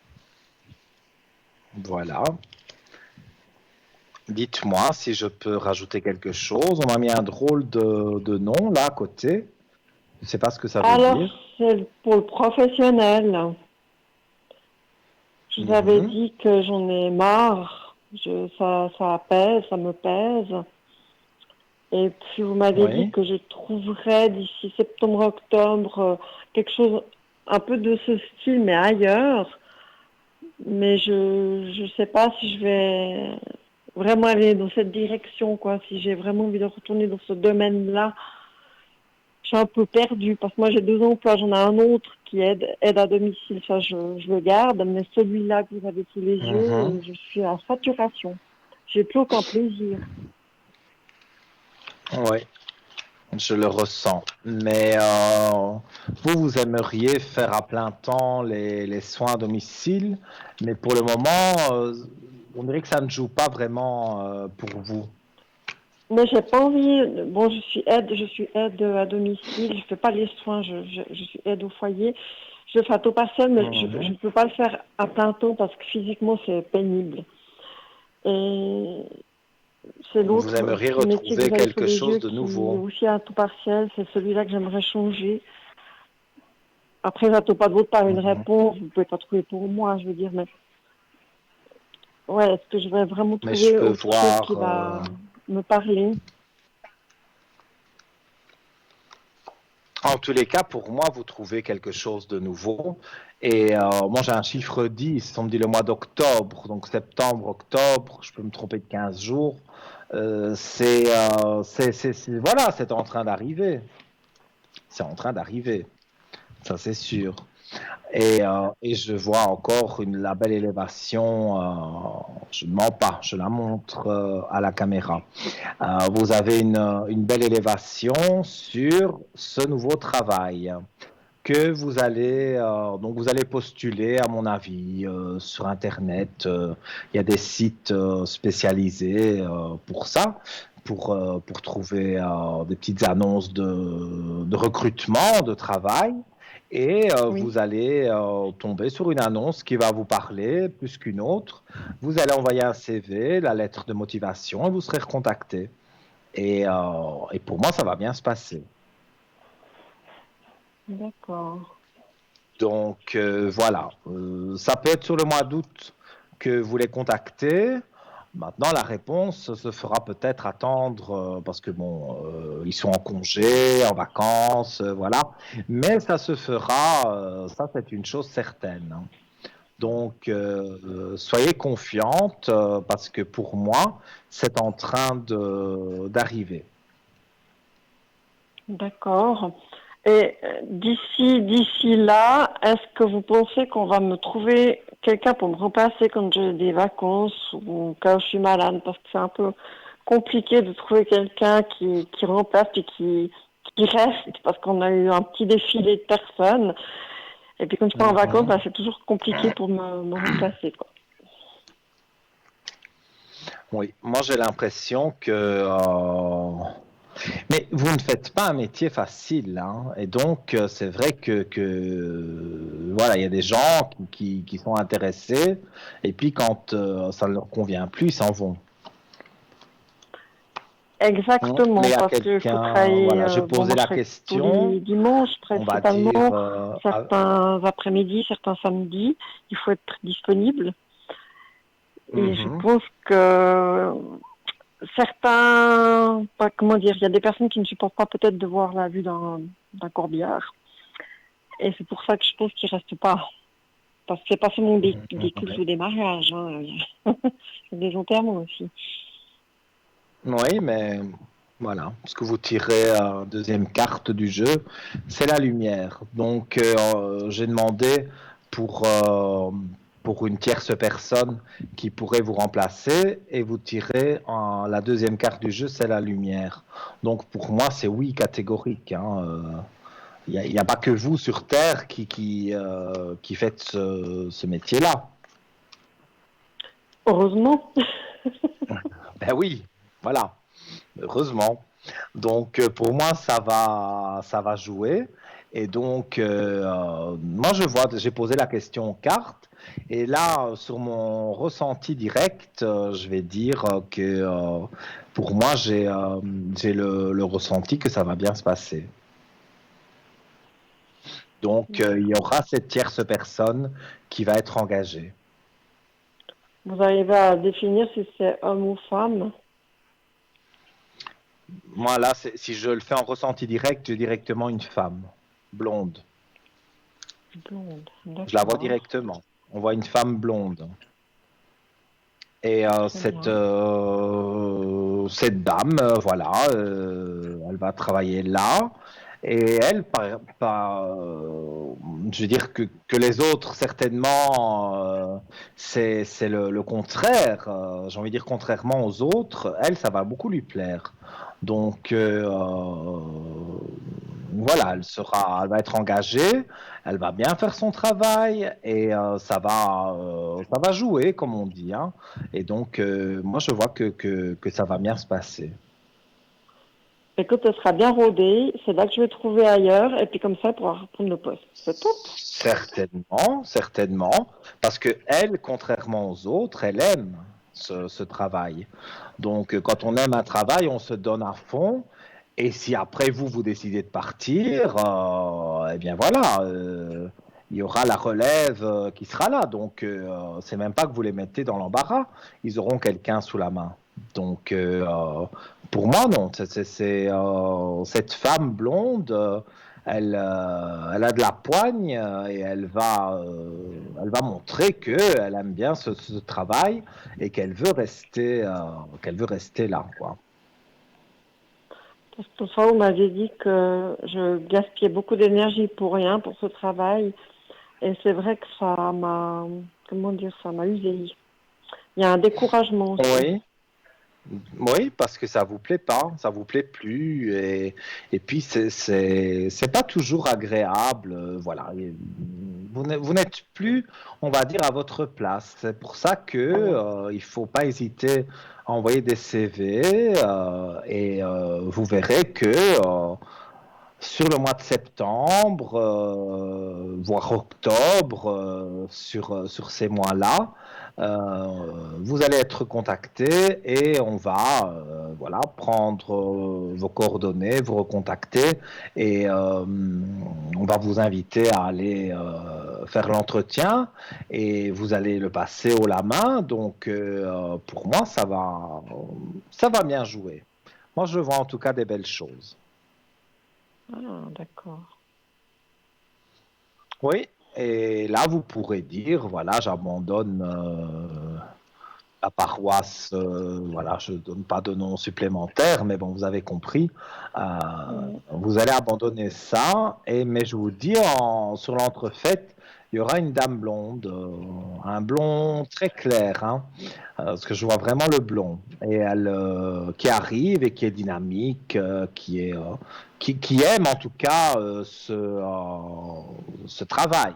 Voilà. Dites-moi si je peux rajouter quelque chose. On m'a mis un drôle de nom là à côté. Je ne sais pas ce que ça veut Alors, dire. c'est pour le professionnel. Je vous avais Mhm. dit que j'en ai marre. Ça pèse, ça me pèse. Et puis, vous m'avez dit Oui. que je trouverais d'ici septembre-octobre quelque chose un peu de ce style, mais ailleurs. Mais je sais pas si je vais vraiment aller dans cette direction, quoi. Si j'ai vraiment envie de retourner dans ce domaine-là. suis un peu perdue parce que moi j'ai 2 emplois, j'en ai un autre qui aide à domicile, ça je le garde, mais celui-là que vous avez sous les yeux, Mhm. je suis à saturation. J'ai plus aucun plaisir. Oui, je le ressens. Mais vous aimeriez faire à plein temps les soins à domicile, mais pour le moment, on dirait que ça ne joue pas vraiment pour vous. Mais j'ai pas envie. Bon, je suis aide à domicile. Je fais pas les soins. Je suis aide au foyer. Je fais à temps partiel, mais je Mhm. ne peux pas le faire à plein temps parce que physiquement c'est pénible. Et c'est Vous l'autre aimeriez métier que retrouver vous avez sous quelque les yeux chose de qui est nouveau. aussi à temps partiel. C'est celui-là que j'aimerais changer. Après, j'attends pas de votre part une Mhm. réponse. Vous pouvez pas trouver pour moi, je veux dire. Mais ouais, est-ce que je vais vraiment Mais je trouver peux autre chose qui voir. va me parler? En tous les cas, pour moi, vous trouvez quelque chose de nouveau. Et moi, j'ai un chiffre 10. On me dit le mois d'octobre. Donc, septembre, octobre, je peux me tromper de 15 jours. Voilà, c'est en train d'arriver. C'est en train d'arriver. Ça, c'est sûr. Et je vois encore la belle élévation. Je ne mens pas, je la montre à la caméra. Vous avez une belle élévation sur ce nouveau travail que donc vous allez postuler, à mon avis, sur Internet. Il y a des sites spécialisés pour ça, pour trouver des petites annonces de recrutement, de travail. Et Oui. vous allez tomber sur une annonce qui va vous parler plus qu'une autre. Vous allez envoyer un CV, la lettre de motivation, et vous serez recontacté. Et pour moi, ça va bien se passer. D'accord. Donc voilà, ça peut être sur le mois d'août que vous les contactez. Maintenant, la réponse se fera peut-être attendre parce que bon, ils sont en congé, en vacances, voilà. Mais ça se fera, ça c'est une chose certaine, hein. Donc soyez confiante parce que pour moi, c'est en train d'arriver. D'accord. Et d'ici là, est-ce que vous pensez qu'on va me trouver quelqu'un pour me remplacer quand j'ai des vacances ou quand je suis malade? Parce que c'est un peu compliqué de trouver quelqu'un qui remplace et qui reste parce qu'on a eu un petit défilé de personnes. Et puis quand je pars en vacances, Mhm. bah, c'est toujours compliqué pour me remplacer, quoi. Oui, moi j'ai l'impression que mais vous ne faites pas un métier facile, hein. Et donc c'est vrai que voilà, il y a des gens qui sont intéressés, et puis quand ça ne leur convient plus, ils s'en vont. Mais Exactement, il y a parce qu'il faut quelqu'un, travailler. voilà, j'ai Bon, posé moi, je la travaille tous les question, dimanches on va dire, principalement, certains après-midi, certains samedis. Il faut être disponible. Et je mhm, pense que certains, pas comment dire, il y a des personnes qui ne supportent pas peut-être de voir la vue d'un corbillard. Et c'est pour ça que je pense qu'ils restent pas. Parce que c'est pas seulement des cultes ouais. ou des mariages, hein. Il y a des enterrements aussi. Oui, mais voilà, ce que vous tirez deuxième carte du jeu, c'est la lumière. Donc, j'ai demandé pour, euh, pour une tierce personne qui pourrait vous remplacer et vous tirez la deuxième carte du jeu, c'est la lumière. Donc, pour moi, c'est oui catégorique, hein. Il n'y a pas que vous sur Terre qui faites ce métier-là. Heureusement. Ben oui, voilà, heureusement. Donc pour moi ça va jouer et donc moi je vois j'ai posé la question carte et là sur mon ressenti direct je vais dire que pour moi j'ai le ressenti que ça va bien se passer. Donc il y aura cette tierce personne qui va être engagée. Vous arrivez à définir si c'est homme ou femme? Moi là si je le fais en ressenti direct, j'ai directement une femme blonde. Blonde, Je la vois d'accord. directement. On voit une femme blonde. Et Très bien. cette dame, voilà, elle va travailler là. Et elle, je veux dire que les autres, certainement, c'est le contraire. J'ai envie de dire, contrairement aux autres, elle, ça va beaucoup lui plaire. Donc, voilà, elle va être engagée, elle va bien faire son travail et ça va jouer, comme on dit, hein. Et donc, moi, je vois que ça va bien se passer. Écoute, ce sera bien rodé. C'est là que je vais trouver ailleurs. Et puis comme ça, elle pourra reprendre le poste. C'est top. Certainement, certainement, parce que elle, contrairement aux autres, elle aime ce travail. Donc, quand on aime un travail, on se donne à fond. Et si après vous décidez de partir, eh bien voilà, il y aura la relève qui sera là. Donc, c'est même pas que vous les mettez dans l'embarras. Ils auront quelqu'un sous la main. Donc, pour moi, non. Cette femme blonde, elle a de la poigne et elle va montrer qu'elle aime bien ce travail et qu'elle veut rester là, quoi. Parce que fois, vous m'avez dit que je gaspillais beaucoup d'énergie pour rien, pour ce travail. Et c'est vrai que ça m'a, comment dire, ça m'a usé. Il y a un découragement aussi. Oui. Oui, parce que ça vous plaît pas, ça vous plaît plus, et puis c'est pas toujours agréable, voilà. Vous n'êtes plus, on va dire, à votre place. C'est pour ça que il faut pas hésiter à envoyer des CV et vous verrez que sur le mois de septembre, voire octobre, sur ces mois-là, vous allez être contacté et on va voilà, prendre vos coordonnées, vous recontacter et on va vous inviter à aller faire l'entretien et vous allez le passer haut la main. Donc pour moi, ça va bien jouer. Moi, je vois en tout cas des belles choses. Ah, d'accord. Oui, et là, vous pourrez dire, voilà, j'abandonne la paroisse, voilà, je ne donne pas de nom supplémentaire, mais bon, vous avez compris. Vous allez abandonner ça, mais je vous dis, sur l'entrefaite, il y aura une dame blonde, un blond très clair, hein, parce que je vois vraiment le blond, et elle qui arrive et qui est dynamique, qui aime en tout cas ce travail.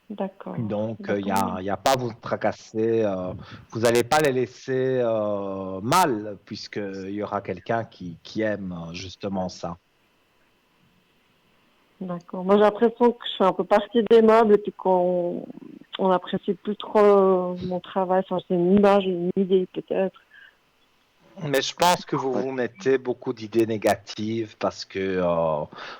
D'accord. Donc, il y a pas à vous tracasser. Vous n'allez pas les laisser mal, puisqu'il y aura quelqu'un qui aime justement ça. D'accord. Moi, j'ai l'impression que je fais un peu partie des meubles et puis qu'on n'apprécie plus trop mon travail. Enfin, c'est une image, une idée peut-être. Mais je pense que vous vous mettez beaucoup d'idées négatives parce que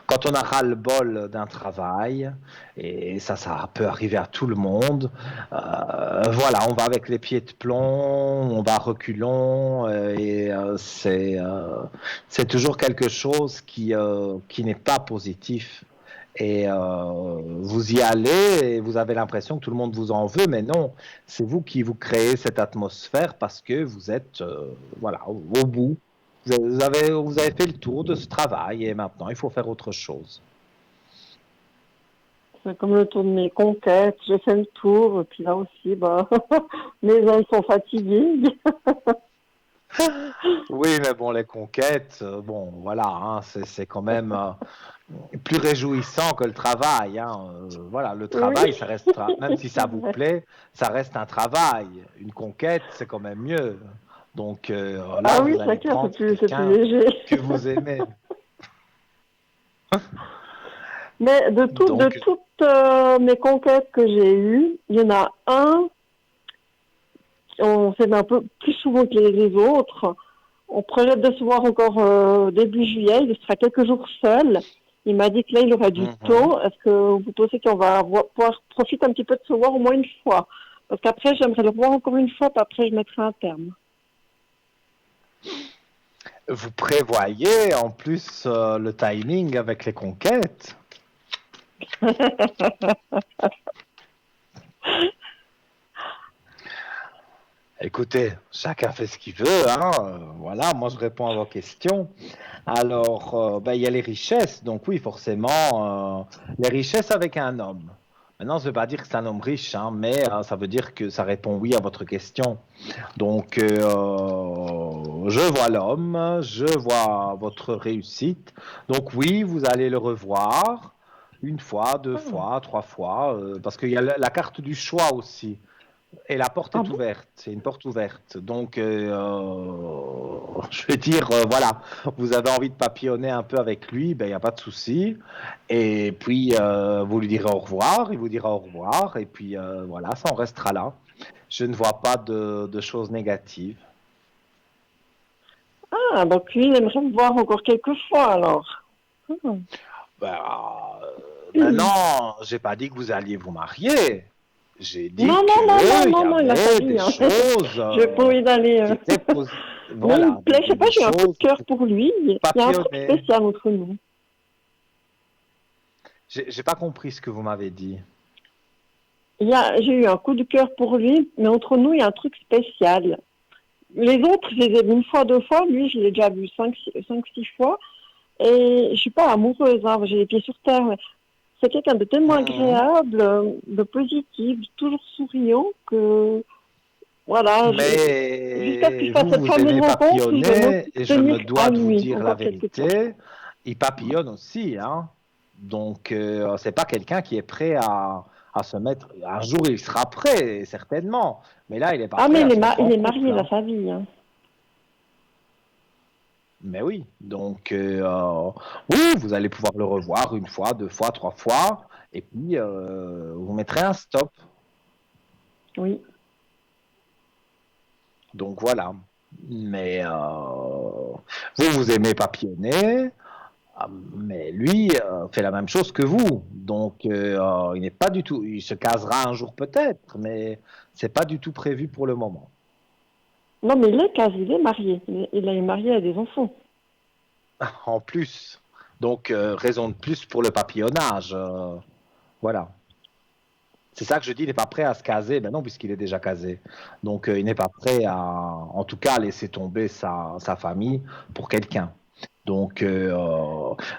quand on a ras-le-bol d'un travail, et ça peut arriver à tout le monde, voilà, on va avec les pieds de plomb, on va reculons, c'est toujours quelque chose qui n'est pas positif. Et vous y allez et vous avez l'impression que tout le monde vous en veut, mais non, c'est vous qui vous créez cette atmosphère parce que vous êtes voilà, au bout. Vous avez fait le tour de ce travail et maintenant il faut faire autre chose. C'est comme le tour de mes conquêtes. J'ai fait le tour et puis là aussi, bah, mes ailes sont fatiguées. Oui, mais bon, les conquêtes, bon, voilà, hein, c'est quand même plus réjouissant que le travail, hein. Voilà, le travail, Oui. ça restera, même si ça vous plaît, ça reste un travail. Une conquête, c'est quand même mieux. Donc là, Ah oui, vous c'est allez clair, prendre c'est plus quelqu'un léger. que vous aimez. Mais de Donc, toutes mes conquêtes que j'ai eues, il y en a un, on s'aime un peu plus souvent que les autres. On projette de se voir encore début juillet. Il sera quelques jours seul. Il m'a dit que là, il aurait du temps. Est-ce que vous pensez qu'on va pouvoir profiter un petit peu de se voir au moins une fois? Parce qu'après, j'aimerais le voir encore une fois, puis après, je mettrai un terme. vous prévoyez en plus le timing avec les conquêtes. Écoutez, chacun fait ce qu'il veut, hein. Voilà, moi je réponds à vos questions. Alors, ben, il y a les richesses. Donc oui, forcément, les richesses avec un homme. Maintenant, ça ne veut pas dire que c'est un homme riche, hein, mais ça veut dire que ça répond oui à votre question. Donc, je vois l'homme, je vois votre réussite. Donc oui, vous allez le revoir une fois, deux Ah, fois, trois fois, parce qu'il y a la carte du choix aussi. Et la porte ah est bon? ouverte, c'est une porte ouverte. Donc, je vais dire, voilà, vous avez envie de papillonner un peu avec lui, ben, il n'y a pas de souci. Et puis, vous lui direz au revoir, il vous dira au revoir, et puis voilà, ça en restera là. Je ne vois pas de choses négatives. Ah, donc lui, il aimerait me voir encore quelques fois alors. Hmm. Ben, maintenant, j'ai pas dit que vous alliez vous marier. J'ai dit Non, non, non, non, qu'il y non, non, il n'a pas avait dit. des Hein. choses J'ai pas envie d'aller. qui étaient Non, il me voilà, plaît, je sais pas, des j'ai eu un coup de choses cœur pour lui. Il y a un truc papillonnées. spécial entre nous. J'ai pas compris ce que vous m'avez dit. J'ai eu un coup de cœur pour lui, mais entre nous, il y a un truc spécial. Les autres, je les ai vus une fois, deux fois. Lui, je l'ai déjà vu cinq, six fois. Et je suis pas amoureuse, hein, j'ai les pieds sur terre. Mais c'est quelqu'un de tellement Mhm. agréable, de positif, toujours souriant que, voilà, jusqu'à ce que Mais je fasse vous, cette vous fameuse aimez rencontre, je vais me papillonner et je tenir me à dois de vous lui dire la encore quelque temps. vérité. Il papillonne aussi, hein. Donc, c'est pas quelqu'un qui est prêt à se mettre. Un jour, il sera prêt, certainement. Mais là, il n'est pas Ah, prêt mais à se mettre il en est couple, marié, il a hein. sa vie. Hein. Mais oui. Donc, oui, vous allez pouvoir le revoir une fois, deux fois, trois fois. Et puis, vous mettrez un stop. Oui. Donc, voilà. Mais vous, vous aimez papillonner. Mais lui fait la même chose que vous. Donc, il n'est pas du tout. Il se casera un jour peut-être, mais c'est pas du tout prévu pour le moment. Non, mais il est quasi, il est marié. Il est marié à des enfants. En plus. Donc, raison de plus pour le papillonnage. Voilà. C'est ça que je dis, il n'est pas prêt à se caser. Ben non, puisqu'il est déjà casé. Donc, il n'est pas prêt à, en tout cas, laisser tomber sa famille pour quelqu'un. Donc,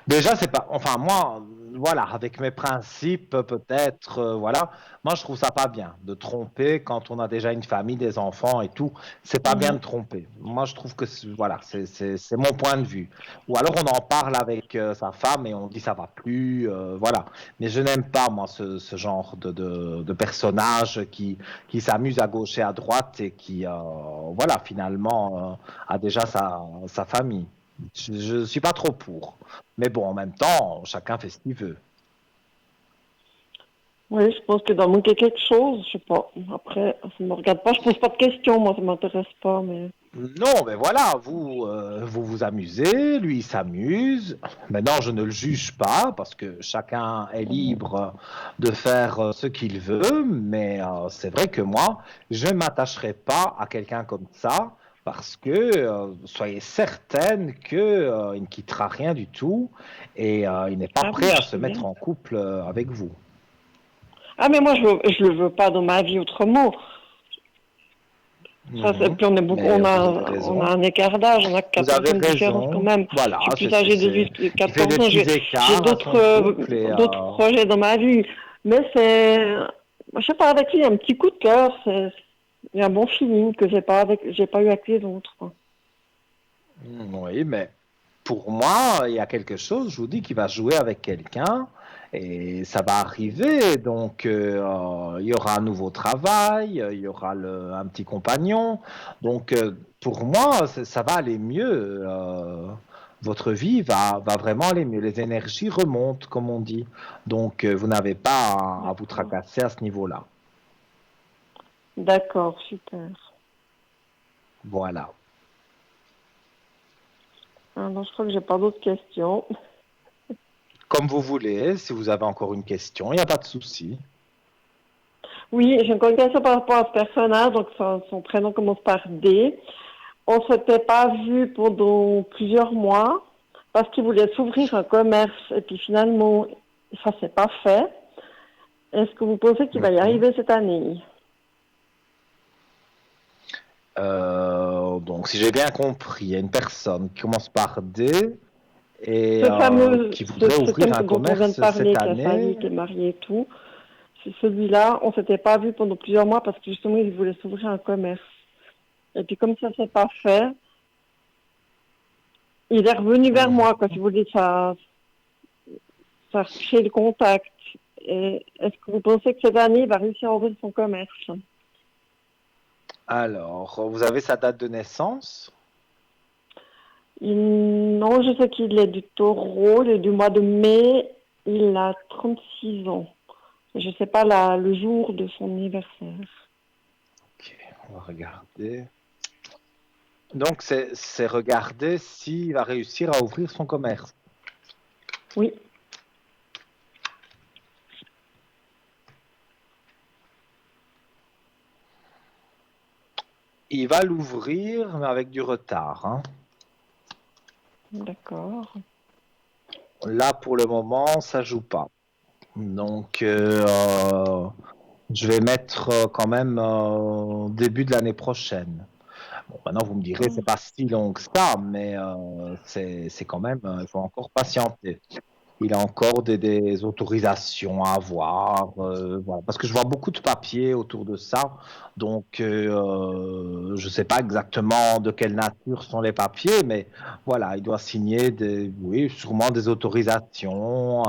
déjà, c'est pas. Enfin, moi, voilà, avec mes principes, peut-être, voilà. Moi, je trouve ça pas bien de tromper quand on a déjà une famille, des enfants et tout. C'est pas bien de Mhm. tromper. Moi, je trouve que, voilà, c'est mon point de vue. Ou alors, on en parle avec sa femme et on dit ça va plus, voilà. Mais je n'aime pas, moi, ce genre de personnage qui s'amuse à gauche et à droite et qui, voilà, finalement, a déjà sa famille. Je ne suis pas trop pour. Mais bon, en même temps, chacun fait ce qu'il veut. Oui, je pense que dans manquer quelque chose, je sais pas. Après, ça ne me regarde pas, je pose pas de questions, moi, ça m'intéresse pas, mais. Non, mais voilà, vous vous amusez, lui il s'amuse. Maintenant, je ne le juge pas parce que chacun est libre de faire ce qu'il veut, mais c'est vrai que moi, je ne m'attacherai pas à quelqu'un comme ça parce que soyez certaine qu'il ne quittera rien du tout et il n'est pas Ah oui, prêt à je se sais bien. mettre en couple avec vous. Ah, mais moi, je le veux pas dans ma vie autrement. Ça, Mhm. puis on est beaucoup, Mais vous avez on a raison. un écart d'âge, on a Vous 14 avez ans de différence quand raison. même. Voilà, Je suis plus âgée de lui que il fait 14 des ans. petits J'ai écarts à d'autres, son couple et d'autres projets dans ma vie. Mais je sais pas, avec lui, il y a un petit coup de cœur. Il y a un bon feeling que j'ai pas eu avec les autres, quoi. oui, mais pour moi, il y a quelque chose, je vous dis, qui va jouer avec quelqu'un et ça va arriver. Donc, il y aura un nouveau travail, il y aura un petit compagnon. Donc, pour moi, ça va aller mieux. Votre vie va vraiment aller mieux. Les énergies remontent, comme on dit. Donc, vous n'avez pas à vous D'accord. tracasser à ce niveau-là. D'accord, super. Voilà. Alors, je crois que j'ai pas d'autres questions. Comme vous voulez, si vous avez encore une question, il n'y a pas de souci. Oui, j'ai encore une question par rapport à ce personnage. Donc, son prénom commence par D. On ne s'était pas vu pendant plusieurs mois parce qu'il voulait s'ouvrir un commerce et puis finalement, ça s'est pas fait. Est-ce que vous pensez qu'il va y Mhm. arriver cette année? Donc, si j'ai bien compris, il y a une personne qui commence par D. et Ce fameux, qui voudrait cet ouvrir homme un dont on vient de commerce parler, cette qui a sa année. vie, qui est marié et tout, c'est celui-là, on s'était pas vu pendant plusieurs mois parce que justement, il voulait s'ouvrir un commerce. Et puis comme ça s'est pas fait, il est revenu vers moi, quoi, si vous voulez, ça crée le contact. Et est-ce que vous pensez que cette année, il va réussir à ouvrir son commerce? Alors, vous avez sa date de naissance? Non, je sais qu'il est du taureau, il est du mois de mai, il a 36 ans. Je ne sais pas le jour de son anniversaire. Ok, on va regarder. Donc, c'est regarder s'il va réussir à ouvrir son commerce. Oui. Il va l'ouvrir, mais avec du retard, hein. D'accord. Là, pour le moment, ça joue pas. Donc, je vais mettre quand même début de l'année prochaine. Bon, maintenant, vous me direz, c'est pas si long que ça, mais c'est quand même, il faut encore patienter. Il a encore des autorisations à avoir, voilà. Parce que je vois beaucoup de papiers autour de ça, donc je ne sais pas exactement de quelle nature sont les papiers, mais voilà, il doit signer oui, sûrement des autorisations,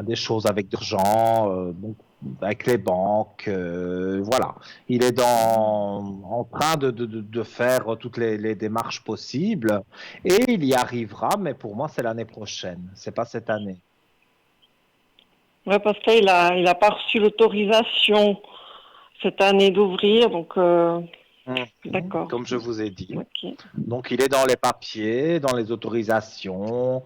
des choses avec d'argent, donc avec les banques, voilà. Il est en train de faire toutes les démarches possibles. Et il y arrivera, mais pour moi, c'est l'année prochaine. C'est pas cette année. Ouais, parce qu'il il a pas reçu l'autorisation cette année d'ouvrir, donc d'accord. Comme je vous ai dit. Ok. Donc, il est dans les papiers, dans les autorisations,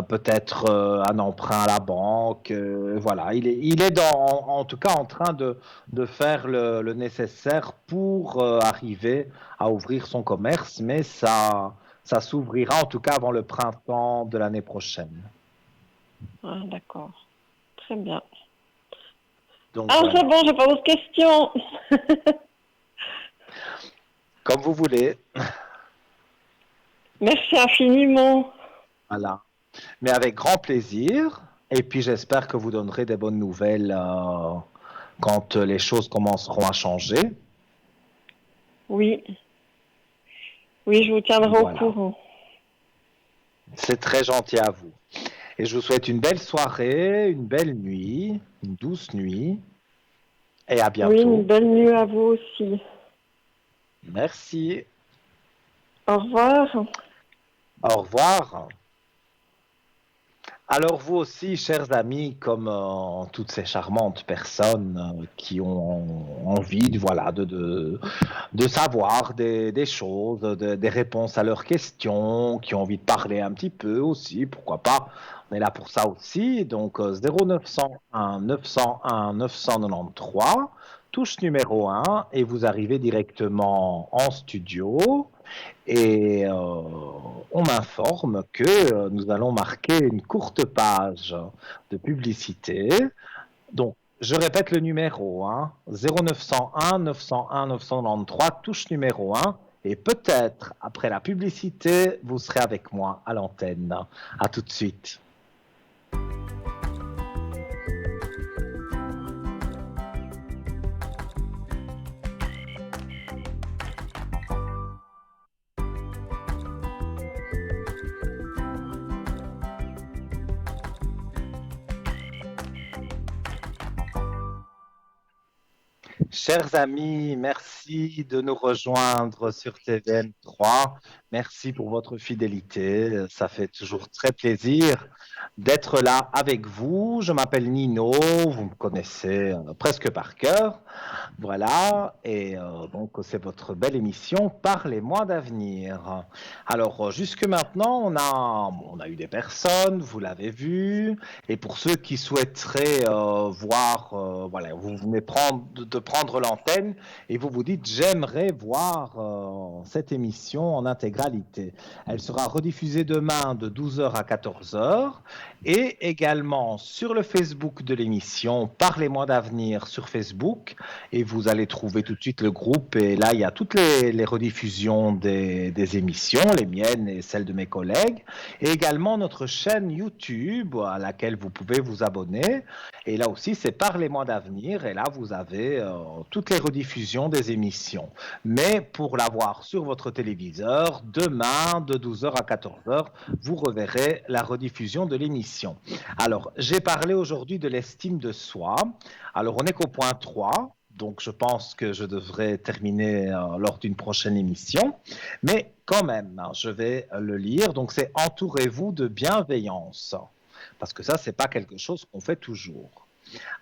peut-être un emprunt à la banque. Voilà, il est en tout cas en train de faire le nécessaire pour arriver à ouvrir son commerce, mais ça s'ouvrira en tout cas avant le printemps de l'année prochaine. Ah, d'accord. Très bien. Donc, Ah, voilà. c'est bon, j'ai pas d'autres questions. Comme vous voulez. Merci infiniment. Voilà. Mais avec grand plaisir. Et puis j'espère que vous donnerez des bonnes nouvelles quand les choses commenceront à changer. Oui. Oui, je vous tiendrai Voilà. au courant. C'est très gentil à vous. Et je vous souhaite une belle soirée, une belle nuit, une douce nuit. Et à Oui, une bientôt. belle nuit à vous aussi. Merci. Au revoir. Au revoir. Alors vous aussi, chers amis, comme toutes ces charmantes personnes qui ont envie de savoir des choses, des réponses à leurs questions, qui ont envie de parler un petit peu aussi, pourquoi pas, on est là pour ça aussi. Donc 0901 901 993, touche numéro 1, et vous arrivez directement en studio. Et on m'informe que nous allons marquer une courte page de publicité. Donc, je répète le numéro, hein, 0901 901 993, touche numéro 1. Et peut-être, après la publicité, vous serez avec moi à l'antenne. À tout de suite. Chers amis, merci de nous rejoindre sur TVM3. Merci pour votre fidélité. Ça fait toujours très plaisir d'être là avec vous. Je m'appelle Nino, vous me connaissez presque par cœur. Voilà, et donc c'est votre belle émission Parlez-moi d'avenir. Alors jusque maintenant, on a eu des personnes, vous l'avez vu, et pour ceux qui souhaiteraient voir, voilà, vous venez de prendre l'antenne et vous vous dites j'aimerais voir cette émission en intégralité. l'intégralité. Elle sera rediffusée demain de 12h à 14h et également sur le Facebook de l'émission Parlez-moi d'avenir sur Facebook et vous allez trouver tout de suite le groupe et là il y a toutes les rediffusions des émissions, les miennes et celles de mes collègues et également notre chaîne YouTube à laquelle vous pouvez vous abonner et là aussi c'est Parlez-moi d'avenir et là vous avez toutes les rediffusions des émissions. Mais pour l'avoir sur votre téléviseur, demain de 12h à 14h, vous reverrez la rediffusion de l'émission. Alors, j'ai parlé aujourd'hui de l'estime de soi. Alors, on n'est qu'au point 3, donc je pense que je devrais terminer lors d'une prochaine émission. Mais quand même, je vais le lire. Donc, c'est entourez-vous de bienveillance. Parce que ça, c'est pas quelque chose qu'on fait toujours.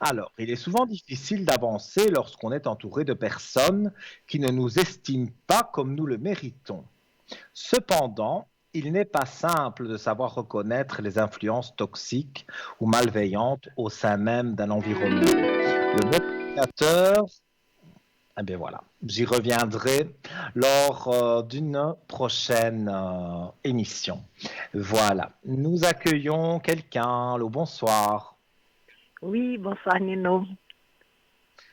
Alors, il est souvent difficile d'avancer lorsqu'on est entouré de personnes qui ne nous estiment pas comme nous le méritons. Cependant, il n'est pas simple de savoir reconnaître les influences toxiques ou malveillantes au sein même d'un environnement. Le motivateur, eh bien voilà, j'y reviendrai lors d'une prochaine émission. Voilà, nous accueillons quelqu'un. Allô, bonsoir. Oui, bonsoir Nino. Vous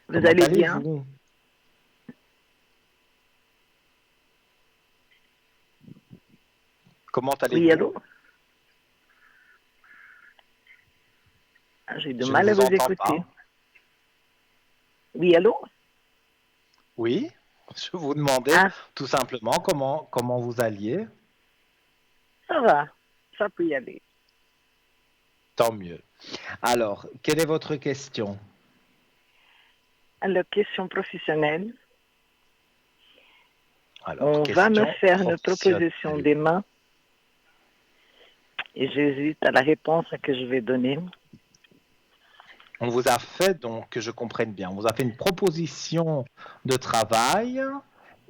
Comment allez bien? allez-vous? Comment allez-vous? Oui, allô? J'ai du Je mal ne à vous vous entends écouter. pas. Oui, allô? Oui, je vous demandais Ah, tout simplement comment vous alliez. ça va, ça peut y aller. Tant mieux. Alors, quelle est votre question? Alors, question professionnelle. Alors, On va me question faire une proposition professionnelle. demain et j'hésite à la réponse que je vais donner. On vous a fait, donc, que je comprenne bien, on vous a fait une proposition de travail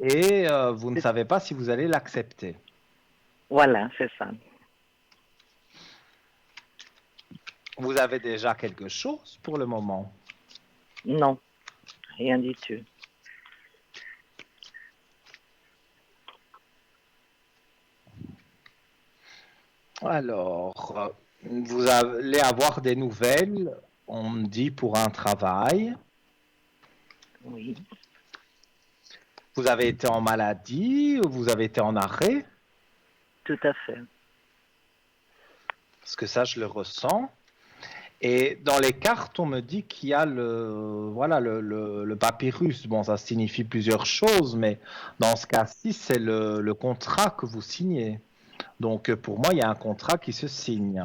et vous ne savez pas si vous allez l'accepter. Voilà, c'est ça. Vous avez déjà quelque chose pour le moment? Non, rien du tout. Alors, vous allez avoir des nouvelles, on me dit, pour un travail. Oui. Vous avez été en maladie ou vous avez été en arrêt? Tout à fait. Parce que ça, je le ressens. Et dans les cartes, on me dit qu'il y a le papyrus. Bon, ça signifie plusieurs choses, mais dans ce cas-ci, c'est le contrat que vous signez. Donc, pour moi, il y a un contrat qui se signe.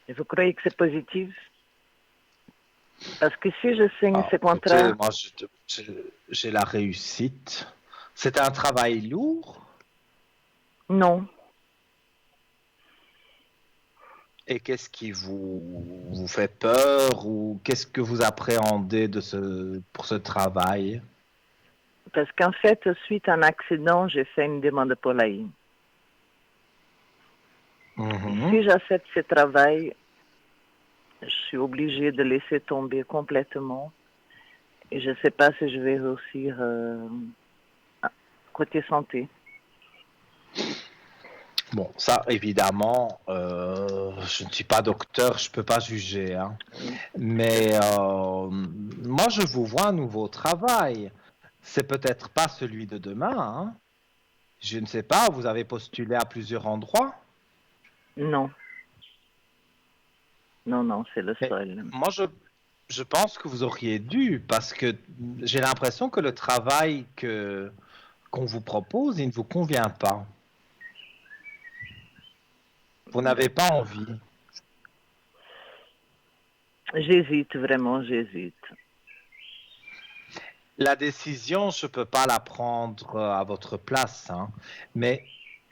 Et vous croyez que c'est positif? Parce que si je signe Ah, ce écoutez, contrat, moi, j'ai la réussite. C'est un travail lourd. non. Et qu'est-ce qui vous fait peur ou qu'est-ce que vous appréhendez pour ce travail? Parce qu'en fait, suite à un accident, j'ai fait une demande pour l'AI. Si j'accepte ce travail, je suis obligée de laisser tomber complètement. Et je ne sais pas si je vais réussir côté santé. Bon, ça, évidemment, je ne suis pas docteur, je ne peux pas juger. Hein. Mais moi, je vous vois un nouveau travail. C'est peut-être pas celui de demain. Hein. Je ne sais pas, vous avez postulé à plusieurs endroits? Non. Non, c'est le Mais seul. moi, je pense que vous auriez dû, parce que j'ai l'impression que le travail qu'on vous propose, il ne vous convient pas. Vous n'avez pas envie. J'hésite, vraiment, j'hésite. La décision, je ne peux pas la prendre à votre place. Hein. Mais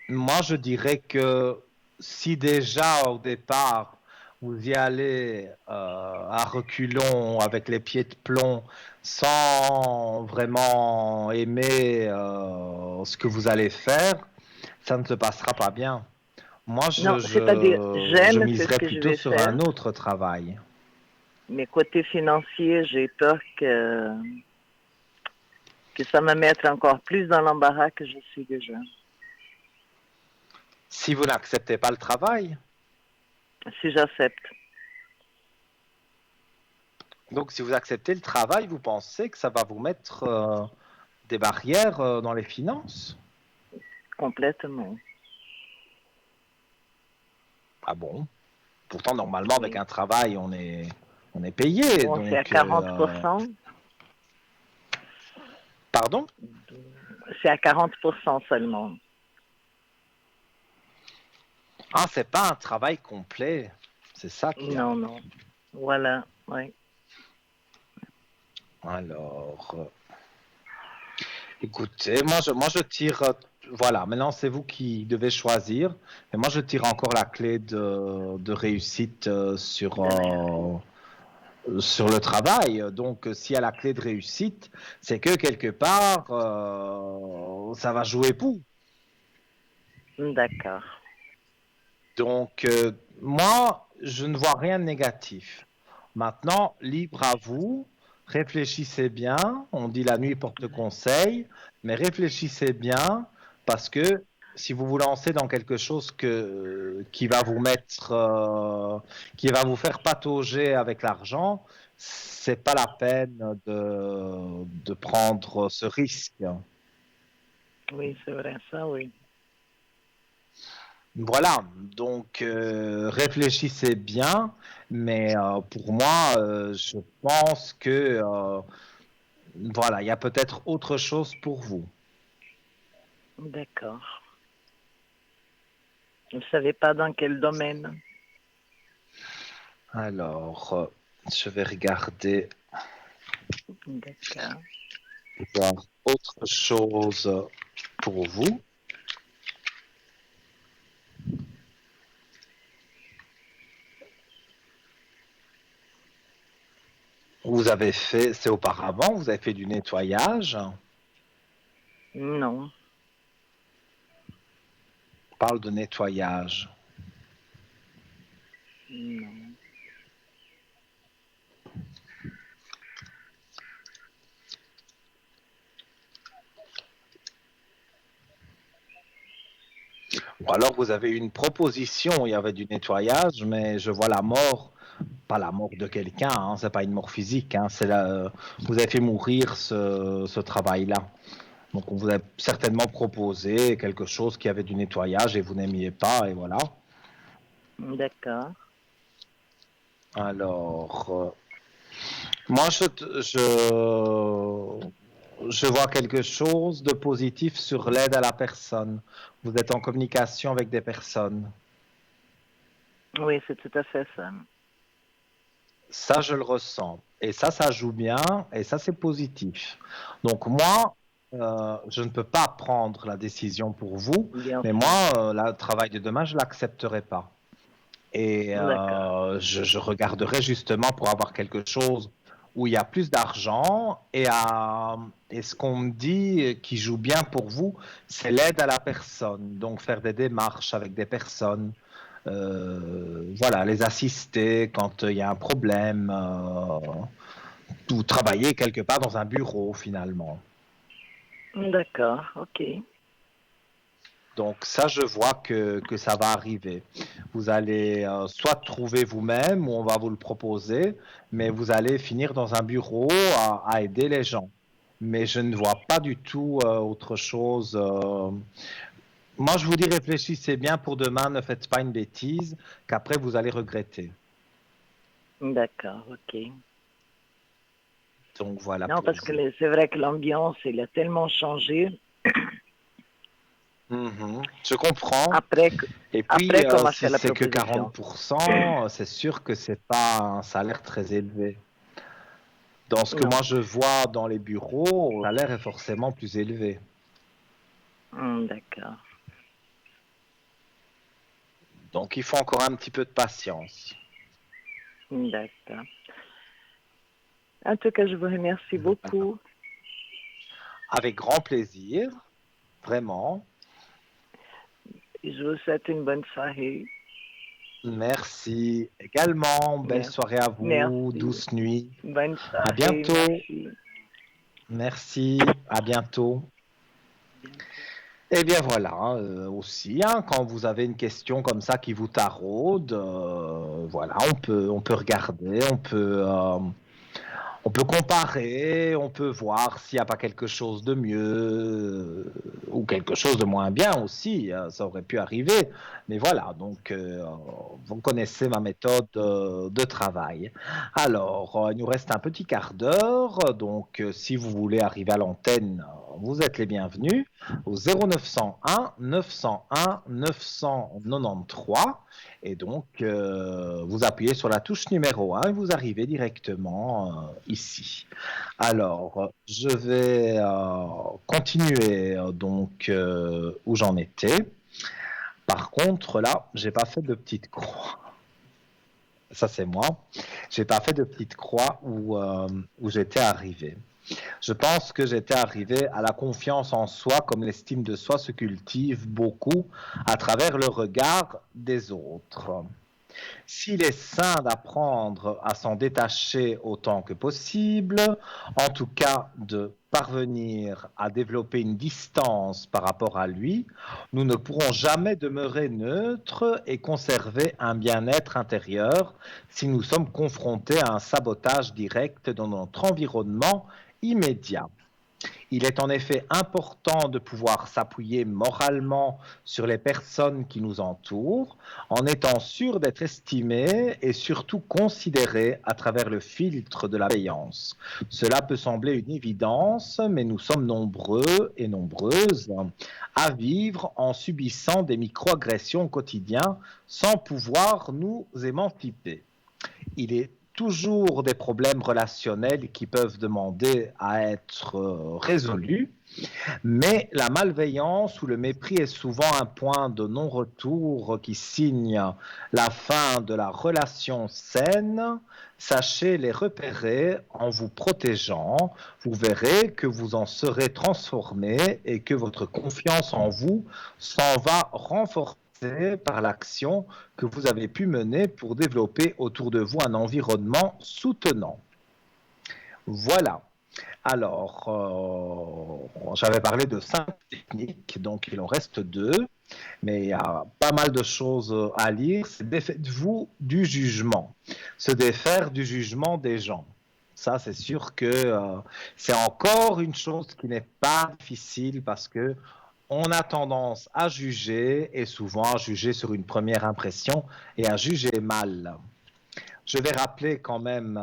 moi, je dirais que si déjà au départ, vous y allez à reculons, avec les pieds de plomb, sans vraiment aimer ce que vous allez faire, ça ne se passera pas bien. Moi, Non, c'est-à-dire, je j'aime ce miserais que je plutôt vais sur faire, un autre travail. mais côté financier, j'ai peur que ça me mette encore plus dans l'embarras que je suis déjà. Si vous n'acceptez pas le travail, Si j'accepte. donc si vous acceptez le travail, vous pensez que ça va vous mettre des barrières dans les finances? Complètement. Ah bon? Pourtant, normalement, avec Oui. un travail, on est payé. Bon, c'est à Donc, 40%. pardon? C'est à 40% seulement. Ah, c'est pas un travail complet. C'est ça qui Non, arrive. non. Voilà, oui. Alors, écoutez, moi je tire. Voilà, maintenant c'est vous qui devez choisir. Et moi je tire encore la clé de réussite sur le travail. Donc, s'il y a la clé de réussite, c'est que quelque part, ça va jouer pour. D'accord. Donc, moi, je ne vois rien de négatif. Maintenant, libre à vous, réfléchissez bien. On dit la nuit porte conseil, mais réfléchissez bien parce que si vous vous lancez dans quelque chose qui va vous mettre, qui va vous faire patauger avec l'argent, c'est pas la peine de prendre ce risque. Oui, c'est vrai, ça, oui. Voilà, donc réfléchissez bien, mais pour moi, je pense que voilà, il y a peut-être autre chose pour vous. D'accord. Vous ne savez pas dans quel domaine? Alors, je vais regarder, D'accord. voir autre chose pour vous. Vous avez fait, c'est auparavant, vous avez fait du nettoyage. Non. On parle de nettoyage. Non. Ou alors vous avez eu une proposition, il y avait du nettoyage, mais je vois la mort, pas la mort de quelqu'un, hein, c'est pas une mort physique, hein, vous avez fait mourir ce travail-là. Donc on vous a certainement proposé quelque chose qui avait du nettoyage et vous n'aimiez pas, et voilà. D'accord. Alors, moi je vois quelque chose de positif sur l'aide à la personne. Vous êtes en communication avec des personnes. Oui, c'est tout à fait ça. Ça, je le ressens. Et ça joue bien. Et ça, c'est positif. Donc, moi, je ne peux pas prendre la décision pour vous. Bien Mais sûr. moi, le travail de demain, je ne l'accepterai pas. Et D'accord. je regarderai justement pour avoir quelque chose où il y a plus d'argent. Et ce qu'on me dit qui joue bien pour vous, c'est l'aide à la personne. Donc, faire des démarches avec des personnes. Voilà, les assister quand il y a un problème, ou travailler quelque part dans un bureau finalement. D'accord, ok. Donc ça, je vois que ça va arriver. Vous allez soit trouver vous-même ou on va vous le proposer, mais vous allez finir dans un bureau à aider les gens. Mais je ne vois pas du tout autre chose. Moi, je vous dis, réfléchissez bien pour demain, ne faites pas une bêtise qu'après vous allez regretter. D'accord, ok. Donc voilà Non, pour parce que vous. c'est vrai que l'ambiance, elle a tellement changé. Je comprends. Après, Et puis, qu'on m'a fait si la c'est que proposition. 40%, c'est sûr que c'est pas un salaire très élevé. Dans ce que Non. moi je vois dans les bureaux, le salaire est forcément plus élevé. D'accord. Donc il faut encore un petit peu de patience. D'accord. En tout cas, je vous remercie beaucoup. Avec grand plaisir, vraiment. Et je vous souhaite une bonne soirée. Merci également. Belle Merci. soirée à vous, Merci. douce nuit. Bonne À soirée. bientôt. Merci. Merci, à bientôt. Bientôt. Eh bien voilà, aussi, hein, quand vous avez une question comme ça qui vous taraude, voilà, on peut regarder, on peut comparer, on peut voir s'il n'y a pas quelque chose de mieux ou quelque chose de moins bien aussi. Ça aurait pu arriver. Mais voilà, donc vous connaissez ma méthode de travail. Alors, il nous reste un petit quart d'heure. Donc, si vous voulez arriver à l'antenne, vous êtes les bienvenus au 0901 901 993. Et donc, vous appuyez sur la touche numéro 1 et vous arrivez directement ici. Alors, je vais continuer donc où j'en étais. Par contre, là, j'ai pas fait de petite croix. Ça, c'est moi. J'ai pas fait de petite croix où j'étais arrivé. Je pense que j'étais arrivé à la confiance en soi, comme l'estime de soi se cultive beaucoup à travers le regard des autres. S'il est sain d'apprendre à s'en détacher autant que possible, en tout cas de parvenir à développer une distance par rapport à lui, nous ne pourrons jamais demeurer neutres et conserver un bien-être intérieur si nous sommes confrontés à un sabotage direct dans notre environnement immédiat. Il est en effet important de pouvoir s'appuyer moralement sur les personnes qui nous entourent, en étant sûr d'être estimé et surtout considéré à travers le filtre de la bienveillance. Cela peut sembler une évidence, mais nous sommes nombreux et nombreuses à vivre en subissant des microagressions au quotidien sans pouvoir nous émanciper. Il est toujours des problèmes relationnels qui peuvent demander à être résolus, mais la malveillance ou le mépris est souvent un point de non-retour qui signe la fin de la relation saine. Sachez les repérer en vous protégeant. Vous verrez que vous en serez transformé et que votre confiance en vous s'en va renforcer par l'action que vous avez pu mener pour développer autour de vous un environnement soutenant. Voilà. Alors, j'avais parlé de 5 techniques, donc il en reste 2, mais il y a pas mal de choses à lire. C'est défaites-vous du jugement, se défaire du jugement des gens. Ça, c'est sûr que c'est encore une chose qui n'est pas difficile parce que on a tendance à juger et souvent à juger sur une première impression et à juger mal. Je vais rappeler quand même,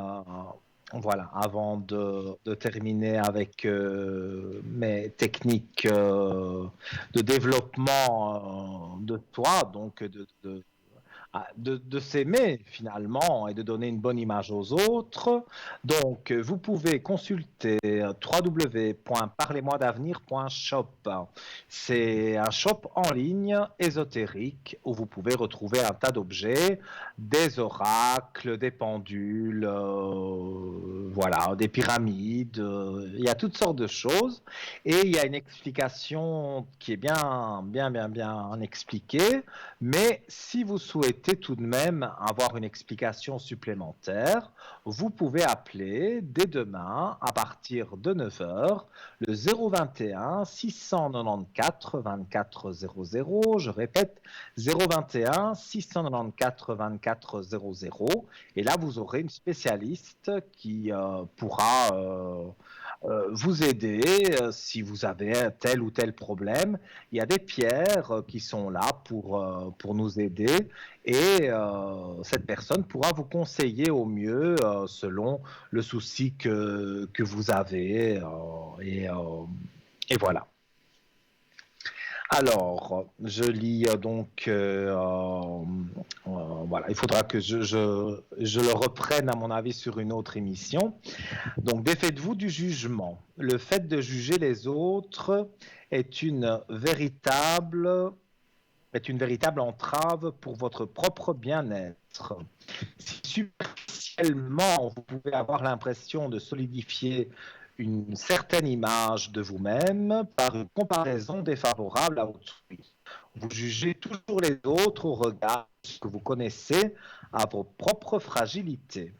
voilà, avant de terminer avec mes techniques de développement de toi, donc de s'aimer finalement et de donner une bonne image aux autres. Donc, vous pouvez consulter www.parlez-moi-d'avenir.shop. C'est un shop en ligne ésotérique où vous pouvez retrouver un tas d'objets, des oracles, des pendules, voilà, des pyramides. Il y a toutes sortes de choses et il y a une explication qui est bien expliquée. Mais si vous souhaitez tout de même avoir une explication supplémentaire, vous pouvez appeler dès demain à partir de 9 heures le 021 694 24 00. Je répète, 021 694 24 00. Et là, vous aurez une spécialiste qui pourra vous aider si vous avez un tel ou tel problème. Il y a des pierres qui sont là pour nous aider et cette personne pourra vous conseiller au mieux selon le souci que vous avez et voilà. Alors, je lis donc, voilà, il faudra que je le reprenne à mon avis sur une autre émission. Donc, défaites-vous du jugement. Le fait de juger les autres est une véritable entrave pour votre propre bien-être. Si superficiellement vous pouvez avoir l'impression de solidifier une certaine image de vous-même par une comparaison défavorable à autrui. Vous jugez toujours les autres au regard de ce que vous connaissez à vos propres fragilités.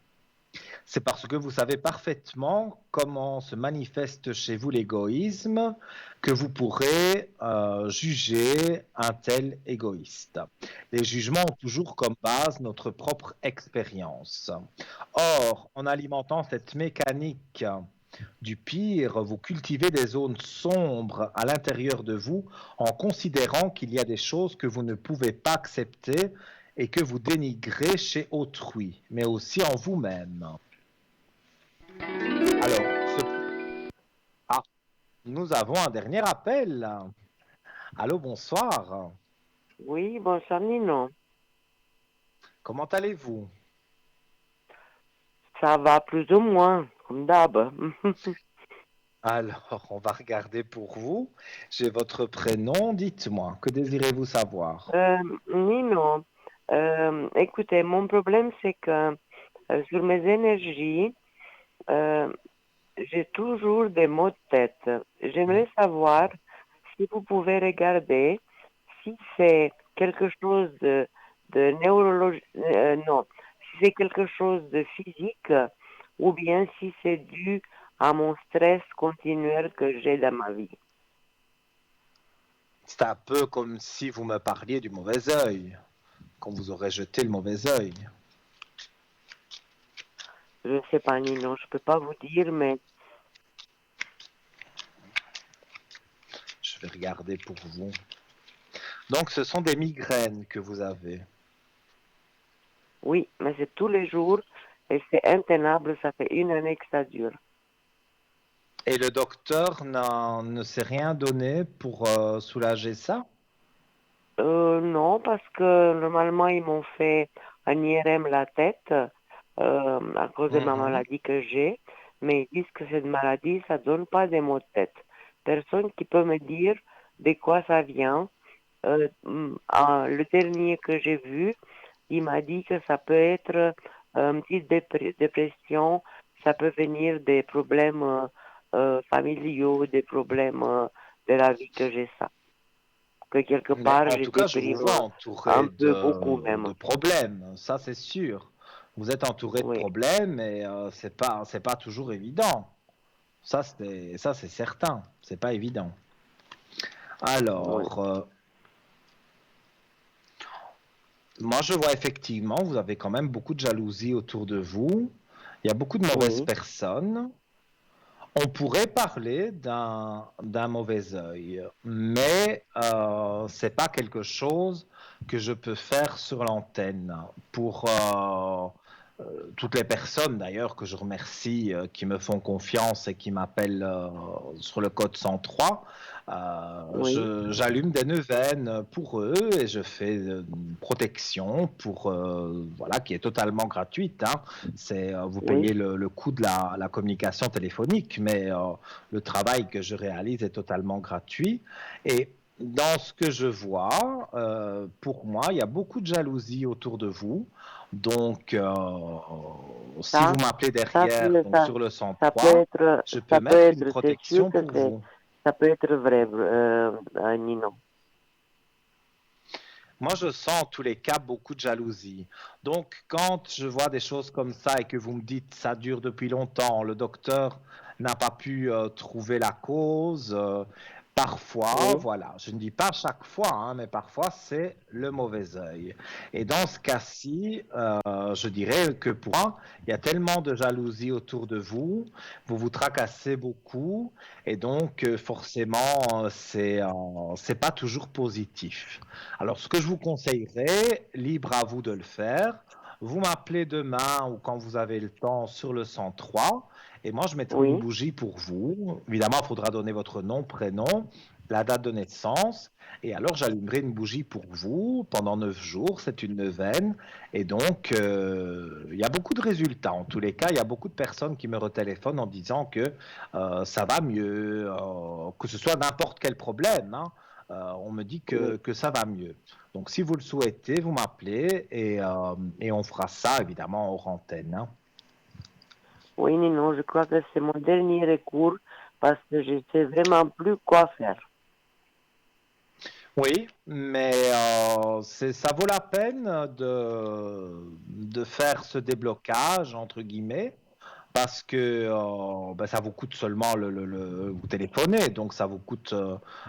C'est parce que vous savez parfaitement comment se manifeste chez vous l'égoïsme que vous pourrez juger un tel égoïste. Les jugements ont toujours comme base notre propre expérience. Or, en alimentant cette mécanique du pire, vous cultivez des zones sombres à l'intérieur de vous en considérant qu'il y a des choses que vous ne pouvez pas accepter et que vous dénigrez chez autrui, mais aussi en vous-même. Alors, ah, nous avons un dernier appel. Allô, bonsoir. Oui, bonsoir Nino. Comment allez-vous? Ça va plus ou moins, comme d'hab. Alors, on va regarder pour vous. J'ai votre prénom. Dites-moi, que désirez-vous savoir? Nino, écoutez, mon problème c'est que sur mes énergies, euh, j'ai toujours des maux de tête. J'aimerais savoir si vous pouvez regarder si c'est quelque chose de neurologie, non, si c'est quelque chose de physique ou bien si c'est dû à mon stress continuel que j'ai dans ma vie. C'est un peu comme si vous me parliez du mauvais œil, qu'on vous aurait jeté le mauvais œil. Je ne sais pas, Nino, je ne peux pas vous dire, mais Je vais regarder pour vous. Donc, ce sont des migraines que vous avez. oui, mais c'est tous les jours et c'est intenable, ça fait une année que ça dure. Et le docteur ne s'est rien donné pour soulager ça? Non, parce que normalement, ils m'ont fait un IRM la tête à cause de ma maladie que j'ai, mais ils disent que cette maladie, ça donne pas des maux de tête. Personne qui peut me dire de quoi ça vient. Le dernier que j'ai vu, il m'a dit que ça peut être une petite dépression, ça peut venir des problèmes familiaux, des problèmes de la vie que j'ai ça. Que quelque Mais part, en je tout cas, je vous déprime vois un entouré peu, beaucoup de même. problèmes, ça c'est sûr. Vous êtes entouré de Oui, problèmes et c'est pas toujours évident. Ça c'est certain, c'est pas évident. oui, Alors, moi je vois effectivement, vous avez quand même beaucoup de jalousie autour de vous. Il y a beaucoup de mauvaises oui, personnes. On pourrait parler d'un mauvais œil, mais c'est pas quelque chose que je peux faire sur l'antenne. Pour toutes les personnes d'ailleurs que je remercie qui me font confiance et qui m'appellent sur le code 103, oui, j'allume des neuvaines pour eux et je fais une protection pour voilà qui est totalement gratuite. Hein. C'est vous oui. payez le coût de la communication téléphonique, mais le travail que je réalise est totalement gratuit. Et dans ce que je vois, pour moi, il y a beaucoup de jalousie autour de vous. Donc, si vous Ça, m'appelez ça, derrière, donc sur le ça peut 103, être, je peux ça peut mettre une être, c'est sûr protection que pour vous. ça peut être vrai, Nino. Moi, je sens en tous les cas beaucoup de jalousie. Donc, quand je vois des choses comme ça et que vous me dites ça dure depuis longtemps, le docteur n'a pas pu trouver la cause, parfois, Oui, voilà, je ne dis pas chaque fois, hein, mais parfois c'est le mauvais œil. Et dans ce cas-ci, je dirais que pour moi, il y a tellement de jalousie autour de vous, vous vous tracassez beaucoup, et donc forcément, c'est pas toujours positif. Alors, ce que je vous conseillerais, libre à vous de le faire, vous m'appelez demain ou quand vous avez le temps sur le 103 et moi je mettrai une oui, bougie pour vous. Évidemment, il faudra donner votre nom, prénom, la date de naissance et alors j'allumerai une bougie pour vous pendant 9 jours. C'est une neuvaine et donc il y a beaucoup de résultats. En tous les cas, il y a beaucoup de personnes qui me retéléphonent en disant que ça va mieux, que ce soit n'importe quel problème. Hein. On me dit oui. que ça va mieux. Donc, si vous le souhaitez, vous m'appelez et on fera ça évidemment hors antenne. Hein. Oui, Nino, je crois que c'est mon dernier recours parce que je sais vraiment plus quoi faire. Oui, mais ça vaut la peine de faire ce déblocage, entre guillemets, parce que ça vous coûte seulement vous téléphonez, donc ça vous coûte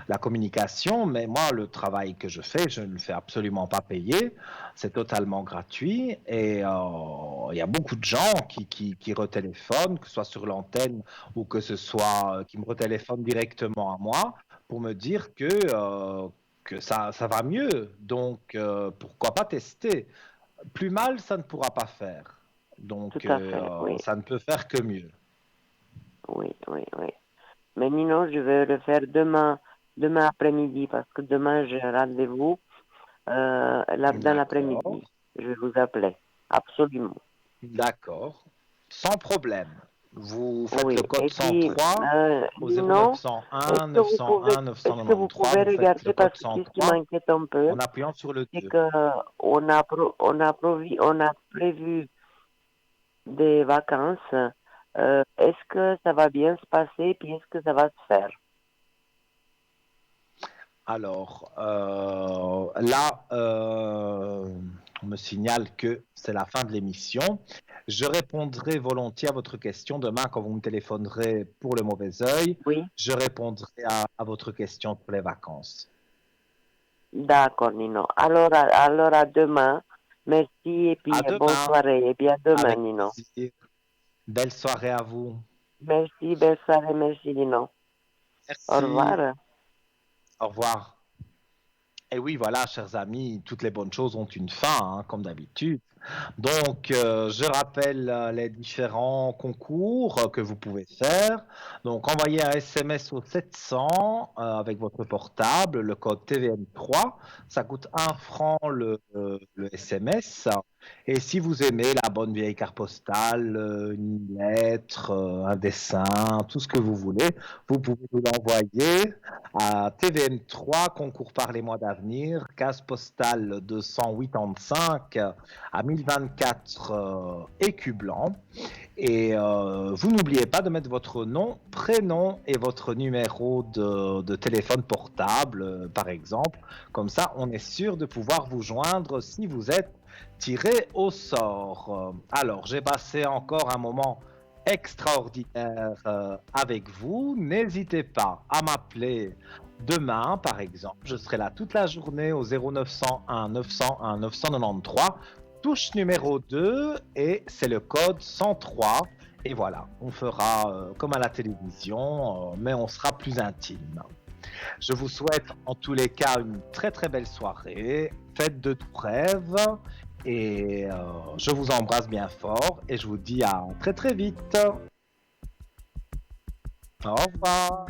la communication, mais moi, le travail que je fais, je ne le fais absolument pas payer, c'est totalement gratuit, et il y a beaucoup de gens qui retéléphonent, que ce soit sur l'antenne ou que ce soit qui me retéléphonent directement à moi, pour me dire que ça va mieux, donc pourquoi pas tester? Plus mal, ça ne pourra pas faire. Tout Donc, à fait, oui. ça ne peut faire que mieux. Oui, oui, oui. Mais Nino, je vais le faire demain après-midi, parce que demain j'ai un rendez-vous dans D'accord, l'après-midi. Je vais vous appeler. Absolument. d'accord. Sans problème. Vous faites Oui. le code Et puis, 103 au Nino, 0901 901 est-ce que vous 993. pouvez Vous faites le regarder, code parce que qu'est-ce qui 103 m'inquiète un peu, en appuyant sur le c'est 2. que on a prévu des vacances. Est-ce que ça va bien se passer, puis est-ce que ça va se faire? Alors, là, on me signale que c'est la fin de l'émission. Je répondrai volontiers à votre question demain quand vous me téléphonerez pour le mauvais œil. Oui. Je répondrai à votre question pour les vacances. D'accord, Nino. Alors à demain. Merci et puis À bonne demain, soirée. Et bien à demain, avec Nino. plaisir. Belle soirée à vous. Merci, belle soirée, merci, Nino. Au Merci. revoir. Au revoir. Et oui, voilà, chers amis, toutes les bonnes choses ont une fin, hein, comme d'habitude. Donc, je rappelle les différents concours que vous pouvez faire. Donc, envoyez un SMS au 700 avec votre portable, le code TVM3. Ça coûte 1 franc le SMS. Et si vous aimez la bonne vieille carte postale, une lettre, un dessin, tout ce que vous voulez, vous pouvez nous l'envoyer à TVM3, concours par les mois d'avenir, case postale 285 à 1024 écus blancs. Et vous n'oubliez pas de mettre votre nom, prénom et votre numéro de téléphone portable, par exemple. Comme ça, on est sûr de pouvoir vous joindre si vous êtes tiré au sort. Alors, j'ai passé encore un moment extraordinaire avec vous. N'hésitez pas à m'appeler demain, par exemple. Je serai là toute la journée au 0901 901 993. Touche numéro 2 et c'est le code 103. Et voilà, on fera comme à la télévision, mais on sera plus intime. Je vous souhaite en tous les cas une très très belle soirée. Faites de tout rêve. Et je vous embrasse bien fort et je vous dis à très très vite. Au revoir.